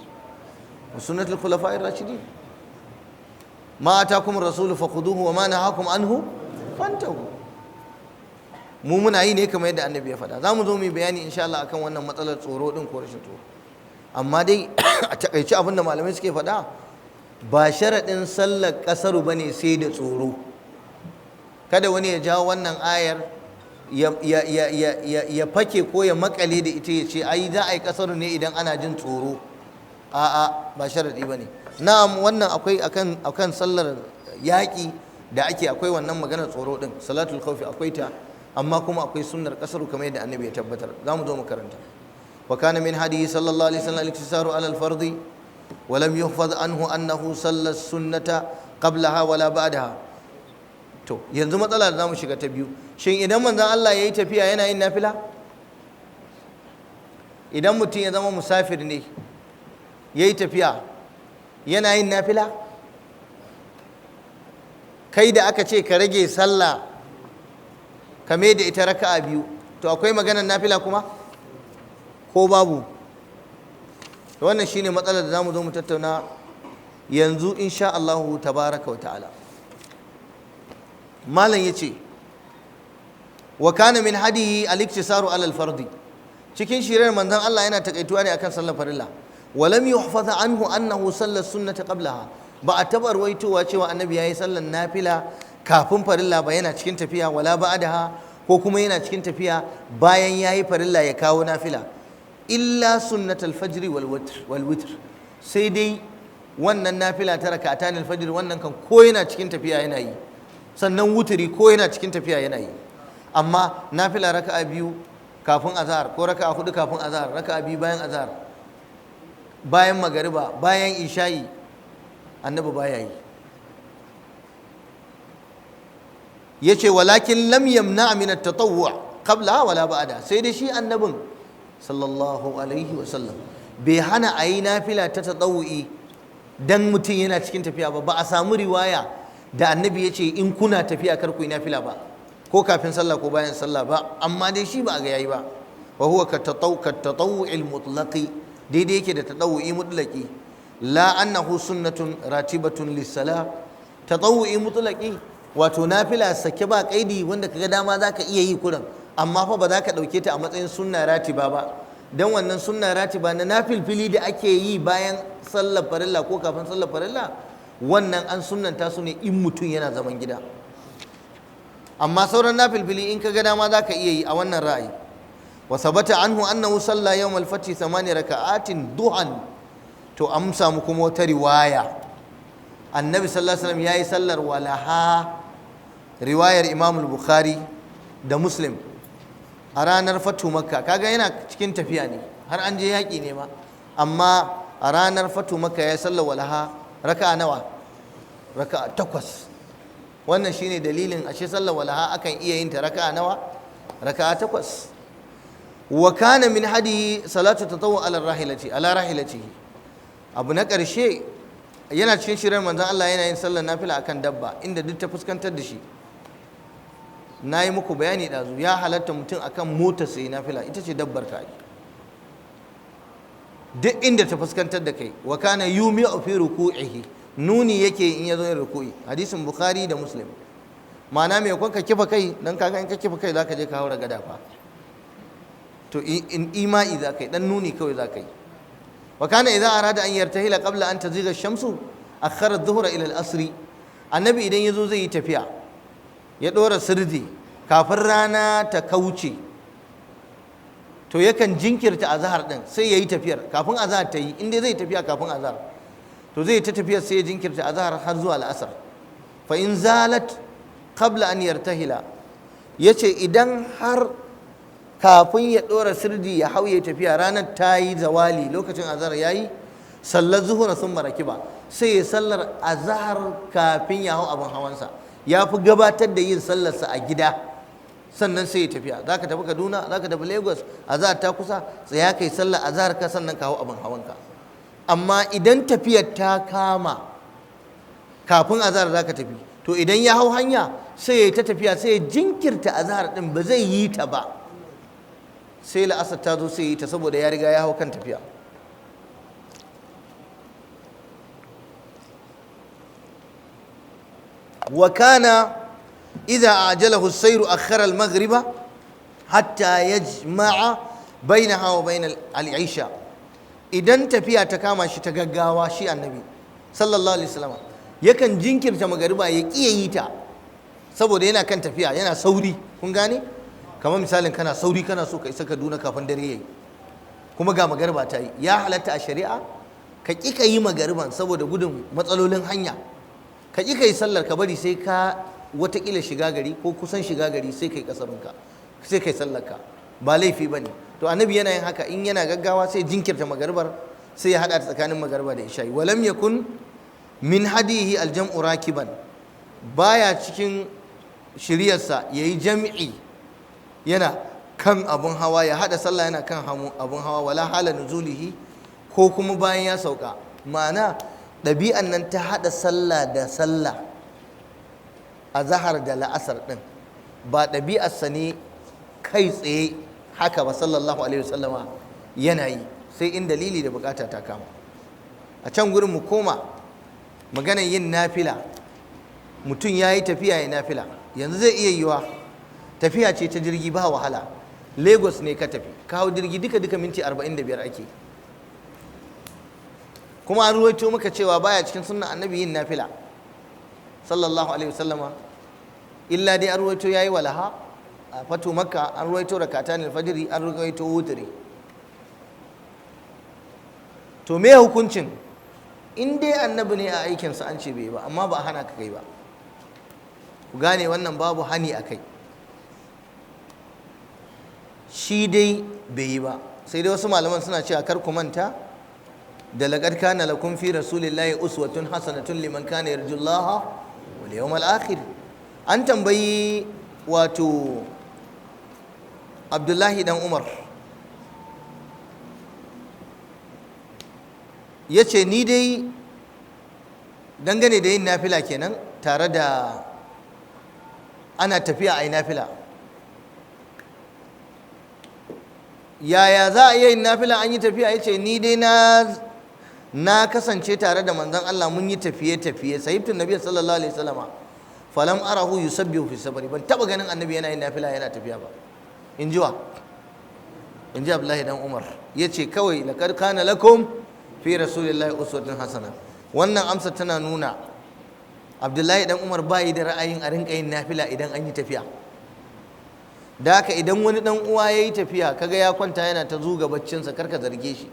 wa sunnatul khulafa'ir rashidin, ma atakum rasulu fakhuduhu wa ma nahakum anhu fantahu. Mu muna yi ne kamar yadda annabi ya faɗa. Za mu zo mu yi bayani insha Allah akan wannan matsalar tsoro din ko rashin tsoro. Amma dai a takaice abin da malamai suke faɗa, ba sharaɗin sallar ƙasaru bane sai da tsoro. Kada wani ya jawo wannan ayar ya fake ko ya makale da ita, ya ce ai za a yi ƙasaru ne idan ana jin tsoro. A'a, ba sharaɗi bane. Na'am, wannan akwai akan sallar yaƙi da ake, akwai wannan maganar tsoro din, salatul khawfi akwai ta, amma kuma akwai sunnar kasaru kamar yadda annabi ya tabbatar. Za mu zo mu karanta. Wa kana min hadihi sallallahu alaihi wasallam al-iktisaru ala al-fardi wa lam yuhfaz anhu annahu salla sunnata qablaha wala ba'daha. To yanzu matsala da zamu shiga ta biyu, shin idan manzon Allah yayi tafiya yana yin nafila? Idan mutum ya zama musafir ne yayi tafiya yana yin nafila? Kai da aka ce ka rage sallah ka mai da ita raka'a 2, to akwai maganar nafila kuma ko babu? Wannan shine matsalar da zamu zo mu tattauna yanzu insha Allah tabaraka wa ta'ala. Malam yace wa kana min hadihi al-iktisaru ala al-fardi, cikin shirin manzon Allah yana takaituwa ne akan sallar farilla. Walam yuhfaz anhu annahu salla sunnata qablaha, ba a taɓa ruwaitowa cewa annabi yayi sallar nafila kafin farilla ba yana cikin tafiya, wala ba'daha ko kuma yana cikin tafiya bayan yayi farilla ya kawo nafila, illa sunnatul fajr wal witr, sai dai wannan nafila ta rak'atan al-fajr wannan kan ko yana cikin tafiya yana yi, sannan wuturi ko yana cikin tafiya yana yi. Amma nafila raka'a biyu kafin azhar ko raka'a hudu kafin azhar, raka'a biyu bayan azhar, bayan magariba, bayan isha'i, annabi baya yi. Yace walakin lam yamna min at-tatawwu' qabla wala ba'da, sai dai shi annabin sallallahu alaihi wasallam bai hana ayi nafila ta tatawu'i dan mutum yana cikin tafiya ba a samu riwaya da annabi yace in kuna tafiya kar ku yi nafila ba, ko kafin sallah ko bayan sallah ba, amma dai shi ba a ga yayi ba. Wa huwa ka tatawu'il mutlaqi, daidai yake da tatawu'i mutlaqi, la annahu sunnatun ratibatun lis-salah. Tatawu'i mutlaqi wato nafila sake ba kaidi wanda kaga dama zaka iya yi kurin, amma fa ba za ka dauke ta a matsayin sunna ratiba ba, dan wannan sunna ratiba na nafilfili da ake yi bayan sallar farilla ko kafin sallar farilla, wannan an sunnanta su ne in mutum yana zaman gida. Amma sauran nafilfili in kaga dama zaka iya yi a wannan ra'ayi. Wa sabata anhu annahu salla yawm al-fath 8 raka'atin duhan, to an samu kuma wata riwaya annabi sallallahu alaihi wasallam yayi sallar walaha, riwayar Imam al-Bukhari da Muslim, a ranar fatu Makka. Kaga yana cikin tafiya ne, har an je yaƙi ne ma, amma a ranar fatu Makka yayi sallar walaha raka'a nawa? Raka'a 8. Wannan shine dalilin ashe sallar walaha akan iya yin ta raka'a nawa? Raka'a 8. Wa kana min hadi salatu tatawwu ala rahilatihi. Abu na ƙarshe, yana cikin shirin manzon Allah yana yin sallar nafila akan dabba inda duk ta fuskantar da shi. Na yi muku bayani ɗazu, ya halatta mutum akan mota sai nafila, ita ce dabbar ka, duk inda ta fuskantar da kai. Wa kana yumi'u fi ruku'ihi, nuni yake in ya zo yin ruku'i, hadisin Bukhari da Muslim. Ma'ana mai kwan ka kifa kai, dan kaga in ka kifa kai zaka je ka haura gada fa, to in ima'i za ka yi, dan nuni kawai za ka yi. Wa kana idza arada an yartahila qabla an taziga ash-shamsu akhara adh-dhuhra ila al-asr. Annabi idan yazo zai yi tafiya, ya dora sirdi kafin rana ta kauce, to yakan jinkirta azhar din sai yayi tafiyar kafin azhar ta yi, inda zai tafiya kafin azhar to zai ta tafiyar sai ya jinkirta azhar har zuwa al-asr. Fa in zalat qabla an yartahila, yace idan har kafin ya ɗora sirdi ya hauye tafiya ranar ta yi zawali, lokacin azhar ya yi, sallar zuhura sun marakiba, sai ya sallar azhar kafin ya hau abin hawansa. Ya fi gabatar da yin sallarsa a gida, sannan sai ya tafiya. Za ka tafi Kaduna, za ka tafi Lagos, azhar ta kusa, tsaya kai sallar azhar ka sannan ka hau abin hawanka. Amma idan tafiyar ta kama kafin azhar za ka tafi, to idan ya hau hanya sai ya yi ta tafiya, sai ya jinkirta azhar ɗin, ba zai yi ta ba sai la'asar ta zo sai yi ta, saboda ya riga ya hau kan tafiya. Wa kana idza ajalahu as-sayru akhara al-maghriba hatta yajma'a bainaha wa bain al-isha. Idan tafiya ta kama shi ta gaggawa, shi annabi sallallahu alaihi wasallam yakan jinkirta magariba ya kiyaye yi ta, saboda yana kan tafiya, yana sauri. Kun gane? Kamar misalin kana sauri kana so ka isa Kaduna kafin dare yayi, kuma ga magariba ta yi. Ya halatta a shari'a ka ƙi ka yi magariban saboda gudun matsalolin hanya, ka ƙi ka yi sallar, ka bari sai ka watakila shiga gari ko kusan shiga gari sai ka yi ƙasarunka, sai ka yi sallarka, ba laifi ba ne. To annabi yana yin haka, in yana gaggawa sai jinkirta magaribar, sai ya haɗa ta tsakanin magariba da isha'i. Walam yakun min hadihi aljam'u rakiban, baya cikin shiryarsa yayi jam'i yana kan abun hawa, ya hada sallah yana kan abun hawa, wala hala nuzulihi, ko kuma bayan ya sauka. Ma'ana ɗabi'an nan ta hada sallah da sallah a zahar da la'asar ɗin ba ɗabi'arsa ne kai tsaye haka ba, sallallahu alaihi wasallama yana yi sai in dalili da bukata ta kama. A can gurin mu koma maganar yin nafila, mutum ya yi tafiya ya nafila, yanzu zai iya yiwa tafiya ce ta jirgi ba wahala, Lagos ne ka tafi, ka hau jirgi duka minti 45 ake, kuma an ruwaito maka cewa baya cikin sunnan annabi yin nafila sallallahu alaihi wasallama, illa dai an ruwaito yayi walaha a fatu makka an ruwaito rakatan alfajiri, an ruwaito wutri. To me hukuncin in dai annabi ne a aikinsa an ce bai ba, amma ba a hana ka kai ba. Ku gane wannan babu hani a kai, shi dai bai yi ba. Sai dai wasu malaman suna cewa kar ku manta da laqad kana lakum fi rasulillahi uswatun hasanatun liman kana yarjullaha wal yawmal akhir. An tambayi wato Abdullahi dan Umar, ya ce ni dai dangane da yin nafila kenan tare da ana tafiya a yi nafila, yaya za a iya yin nafila an yi tafiya? Ya ce ni dai na kasance tare da manzon Allah mun yi tafiye-tafiye, sahibtun nabi sallallahu alaihi wasallama falam arahu yusabbihu fi sabri, ban taba ganin annabi yana yin nafila yana tafiya ba. In ji wa? In ji Abdullahi dan Umar. Ya ce kawai laqad kana lakum fi rasulillahi uswatun hasana. Wannan amsa tana nuna Abdullahi dan Umar bai da ra'ayin a rinka yin nafila idan an yi tafiya. Da haka idan wani dan uwa yayi tafiya kaga ya kwanta yana ta zuga baccinsa, karka zarge shi,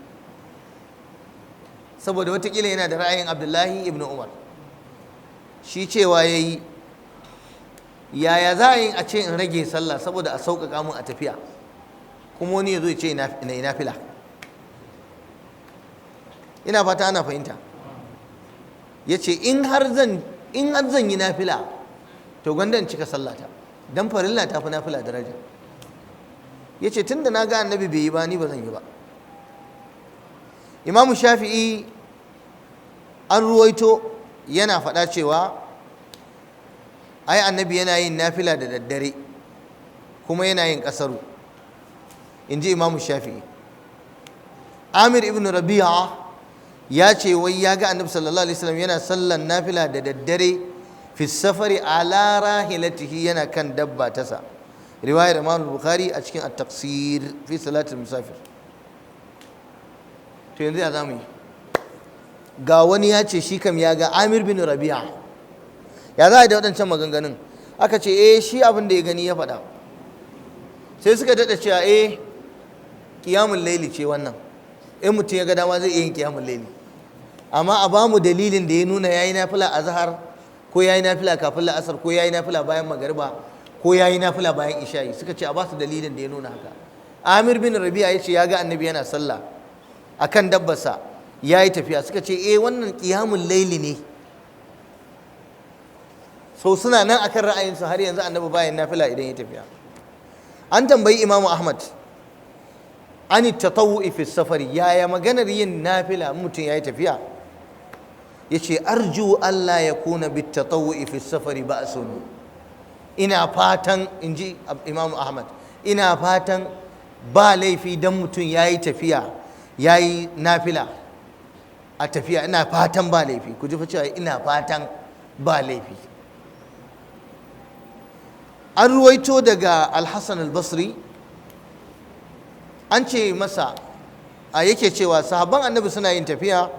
saboda watakila yana da ra'ayin Abdullahi ibn Umar. Shi cewa yayi yaya za a yi a ce in rage sallah saboda a sauƙaƙa mun a tafiya, kuma wani ya zo ya ce na yi nafila. Ina fata ana fahimta. Ya ce in har zan yi nafila to gwanda in cika sallata, dan farilla ta fi nafila daraja. Ya ce tun da na ga annabi bai yi ba, ni ba zan yi ba. Imamu Shafi'i an ruwaito yana faɗa cewa ai annabi yana yin nafila da daddare kuma yana yin ƙasaru, in ji Imamu Shafi'i. Amir ibn Rabi'a ya ce wai ya ga annabi sallallahu alaihi wasallam yana sallan nafila da daddare fi safari ala rahilatihi, yana kan dabba tasa. Riwayar Imam Bukhari a cikin at-taqsir fi salatul musafir. To yanzu ya zamu yi? Ga wani ya ce shi kam ya ga Amir bin Rabi'a. Ya za a yi da waɗancan maganganun? Aka ce shi abin da ya gani ya faɗa. Sai suka daɗa cewa ƙiyamun laili ce wannan, in mutum ya ga dama zai iya yin ƙiyamun laili, amma a ba mu dalilin da ya nuna ya yi nafila a zahar, ko ya yi nafila kafin la'asar, ko ya yi nafila bayan magariba, ko ya yi nafila bayan isha'i. Suka ce a ba su dalilin da ya nuna haka. Amir bin Rabi'a ya ce ya ga annabi yana sallah a kan dabbarsa ya yi tafiya. Suka ce wannan ƙiyamun laili ne. So suna nan akan ra'ayinsu har yanzu annabi bayan nafila idan ya tafiya. An tambayi Imamu Ahmad ani tatawu'i fi safari, yaya maganar yin nafila mutum ya yi tafiya? Ya ce arju Allah ya kuna bit tatawu'i fi safari ba'sun. Ina fatan, in ji Imamu Ahmad, ina fatan ba laifi dan mutum ya yi tafiya ya yi nafila a tafiya, ina fatan ba laifi. Ku ji fa cewa ina fatan ba laifi. An ruwaito daga Al-Hassan Al-Basri, an ce masa yake cewa sahabban annabi suna yin tafiya,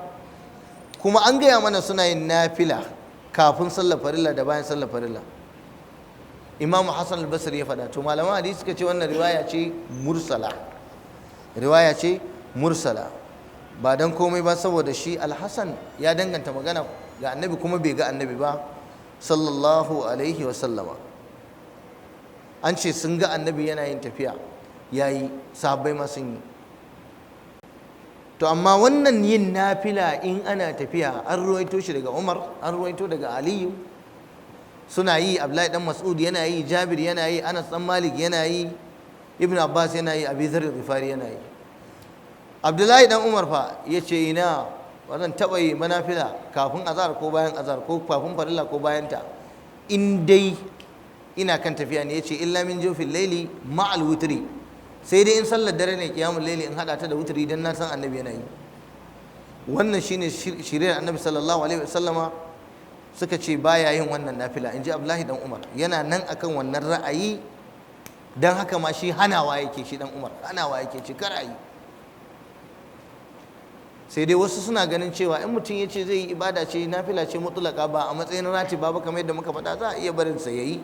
kuma an gaya mana suna yin nafila kafin sallar farilla da bayan sallar farilla. Imam Hassan Al-Basri ya faɗa. To malaman hadisi suka ce wannan riwaya ce mursala, riwaya ce mursala, ba dan komai ba saboda shi Al-Hassan ya danganta magana ga annabi kuma bai ga annabi ba sallallahu alaihi wa sallama. An ce sun ga annabi yana yin tafiya yayi, sahabbai ma sun yi. To amma wannan yin nafila in ana tafiya an ruwaito shi daga Umar, an ruwaito daga Aliyu suna yi, Abdullahi dan Mas'ud yana yi, Jabir yana yi, Anas dan Malik yana yi, Ibn Abbas yana yi, Abi Dharr al-Ghifari yana yi. Abdullahi dan Umar fa yace ina ba zan taɓa yi manafila kafin azhar ko bayan azhar, ko kafin farilla ko bayan ta, in dai ina kan tafiya ne. Yace illa min jawfil laili ma'al witri, sai dai in sallar dare ne qiyamul laili in hada ta da witri dan na san annabi yana yi. Wannan shine shiriyar annabi sallallahu alaihi wasallama. Suka ce baya yin wannan nafila, in ji Abdullahi dan Umar, yana nan akan wannan ra'ayi. Dan haka ma shi hanawa yake, shi dan Umar hanawa yake, ce kar a yi. Sai dai wasu suna ganin cewa in mutum ya ce zai yi ibada ce nafila ce mutlaka, ba a matsayin ratiba ba kamar yadda muka faɗa, za a iya barin sa yayi.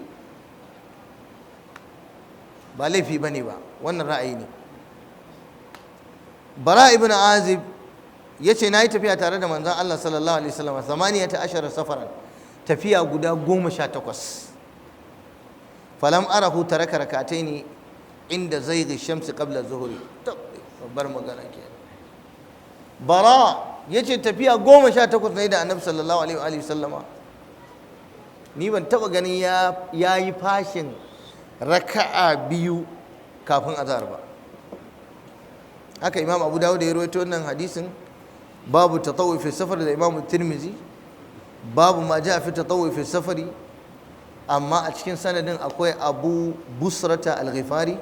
ba laifi bane ba, wannan ra'ayi ne. Bara ibn Azib yace nayi tafiya tare da manzon Allah sallallahu alaihi wasallam 18 safaran, tafiya guda 18. falam arahu taraka rakataini inda zayghi shamsi qabla zuhri. Babbar magana ke. Bara yace tafiya 18 ne da Annabi sallallahu alaihi wasallama, ni ban taba ganin yayi fashin raka'a biyu kafin azhar ba. Haka Imam Abu Dawud ya rawaito wannan hadisin, babu tatawwu fi safar, da Imam Tirmidhi babu ma ja fi tatawwu fi safari, amma a cikin sanadin akwai Abu Busrata al-Ghifari.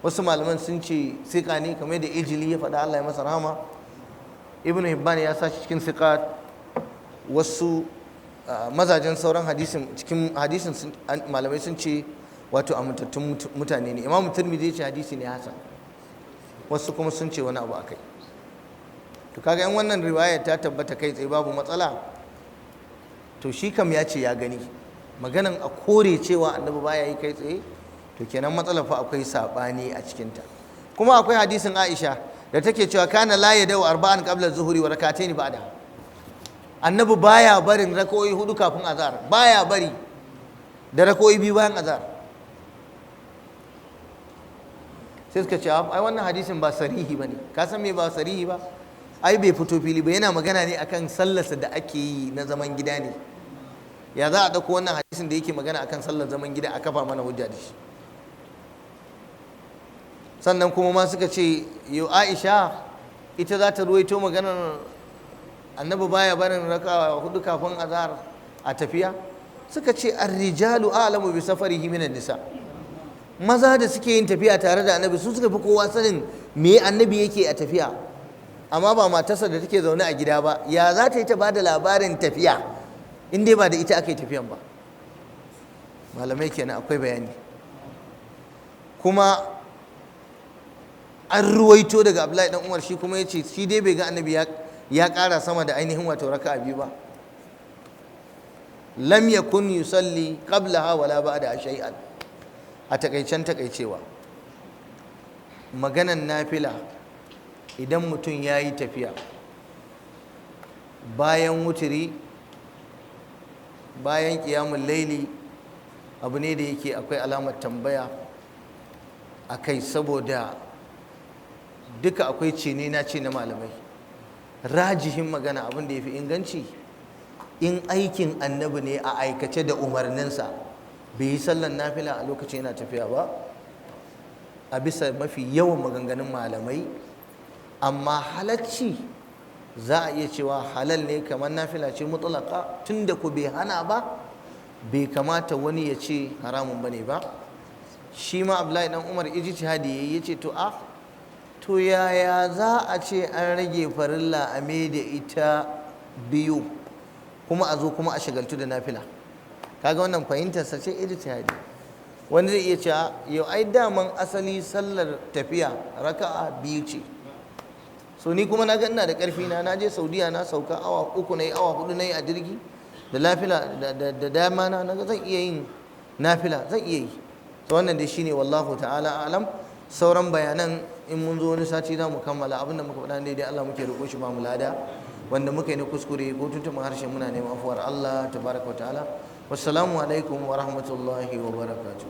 Wasu malaman sun ce siqa ne, kamar da Ijli ya faɗa, Allah ya masa rahama. Ibn Hibban ya sa shi cikin siqat. Wasu mazajen sauran cikin hadisin malamai sun ce wato amintattun mutane ne. Imam Tirmidhi ya ce hadisi ne hasan, wasu kuma sun ce wani abu akai. To kaga in wannan riwaya ta tabbata kai tsaye babu matsala, to shi kam ya ce ya gani. Maganan a kore cewa annabi baya yi kai tsaye, to kenan matsalar fa akwai sabani a cikinta. Kuma akwai hadisin Aisha da take cewa kana la yadau arba'an qabla zuhuri wa rak'atayn ba'da. Annabi baya barin rak'o'i hudu kafin azhar, baya bari da rak'o'i biyu bayan azhar. Sai suka ce ai wannan hadisin ba sarihi bane. Ka san me ba sarihi ba? Ai bai fito fili ba, yana magana ne akan sallarsa da ake yi na zaman gida ne. Ya za a dauko wannan hadisin da yake magana akan sallar zaman gida a kafa mana hujja da shi? Sannan kuma ma suka ce yau Aisha ita za ta ruwaito maganar annabi baya barin raka'a hudu kafin azhar a tafiya. Suka ce ar-rijalu a'lamu bi safarihi minan nisa. Maza da suke yin tafiya tare da annabi su suka fi kowa sanin me annabi yake a tafiya, amma ba matarsa da take zaune a gida ba. Ya za ta yi ta bada labarin tafiya in dai ba da ita aka yi tafiyan ba? Malamai kenan, akwai bayani. Kuma an ruwaito daga Abdullahi dan Umar, shi kuma yace shi dai bai ga annabi ya ƙara sama da ainihin wato raka'a biyu ba. Lam yakun yusalli qablaha wala ba'da shay'an. A takaicen takaicewa, maganan nafila idan mutum ya yi tafiya bayan wutiri, bayan ƙiyamun laili, abu ne da yake akwai alamar tambaya a kai, saboda duka akwai cene na ce na malamai. Rajihin magana, abin da ya fi inganci, in aikin annabi ne a aikace da umarninsa, bai yi sallan nafila a lokacin yana tafiya ba, a bisa mafi yawan maganganun malamai. Amma halacci za a iya cewa halal ne, kamar nafila ce mutlaka, tunda ku bai hana ba, bai kamata wani ya ce haramun bane ba. Shi ma Abdullahi dan Umar ijtihadi yayi, yace to yaya za a ce an rage farilla a me da ita biyu kuma a zo kuma a shagaltu da nafila? Kaga wannan fahimtarsa ce ijtihadi. Wani zai iya cewa yau ai daman asali sallar tafiya raka'a biyu ce, so ni kuma na ga ina da ƙarfi na je Saudiya, na sauka awa 3 nayi, awa 4 nayi a jirgi da nafila da dama na ga zan iya yin nafila, zan iya yi. To wannan dai shine wallahu ta'ala alam. Sauran bayanan in mun zo wani sati za mu kammala. Abinda muka faɗa ne dai Allah muke roƙo shi ba mu lada, wanda muka yi na kuskure ko tuntuɓin harshe muna neman afuwar Allah tabaraka wa ta'ala. Wassalamu alaikum wa rahmatullahi wa barakatuh.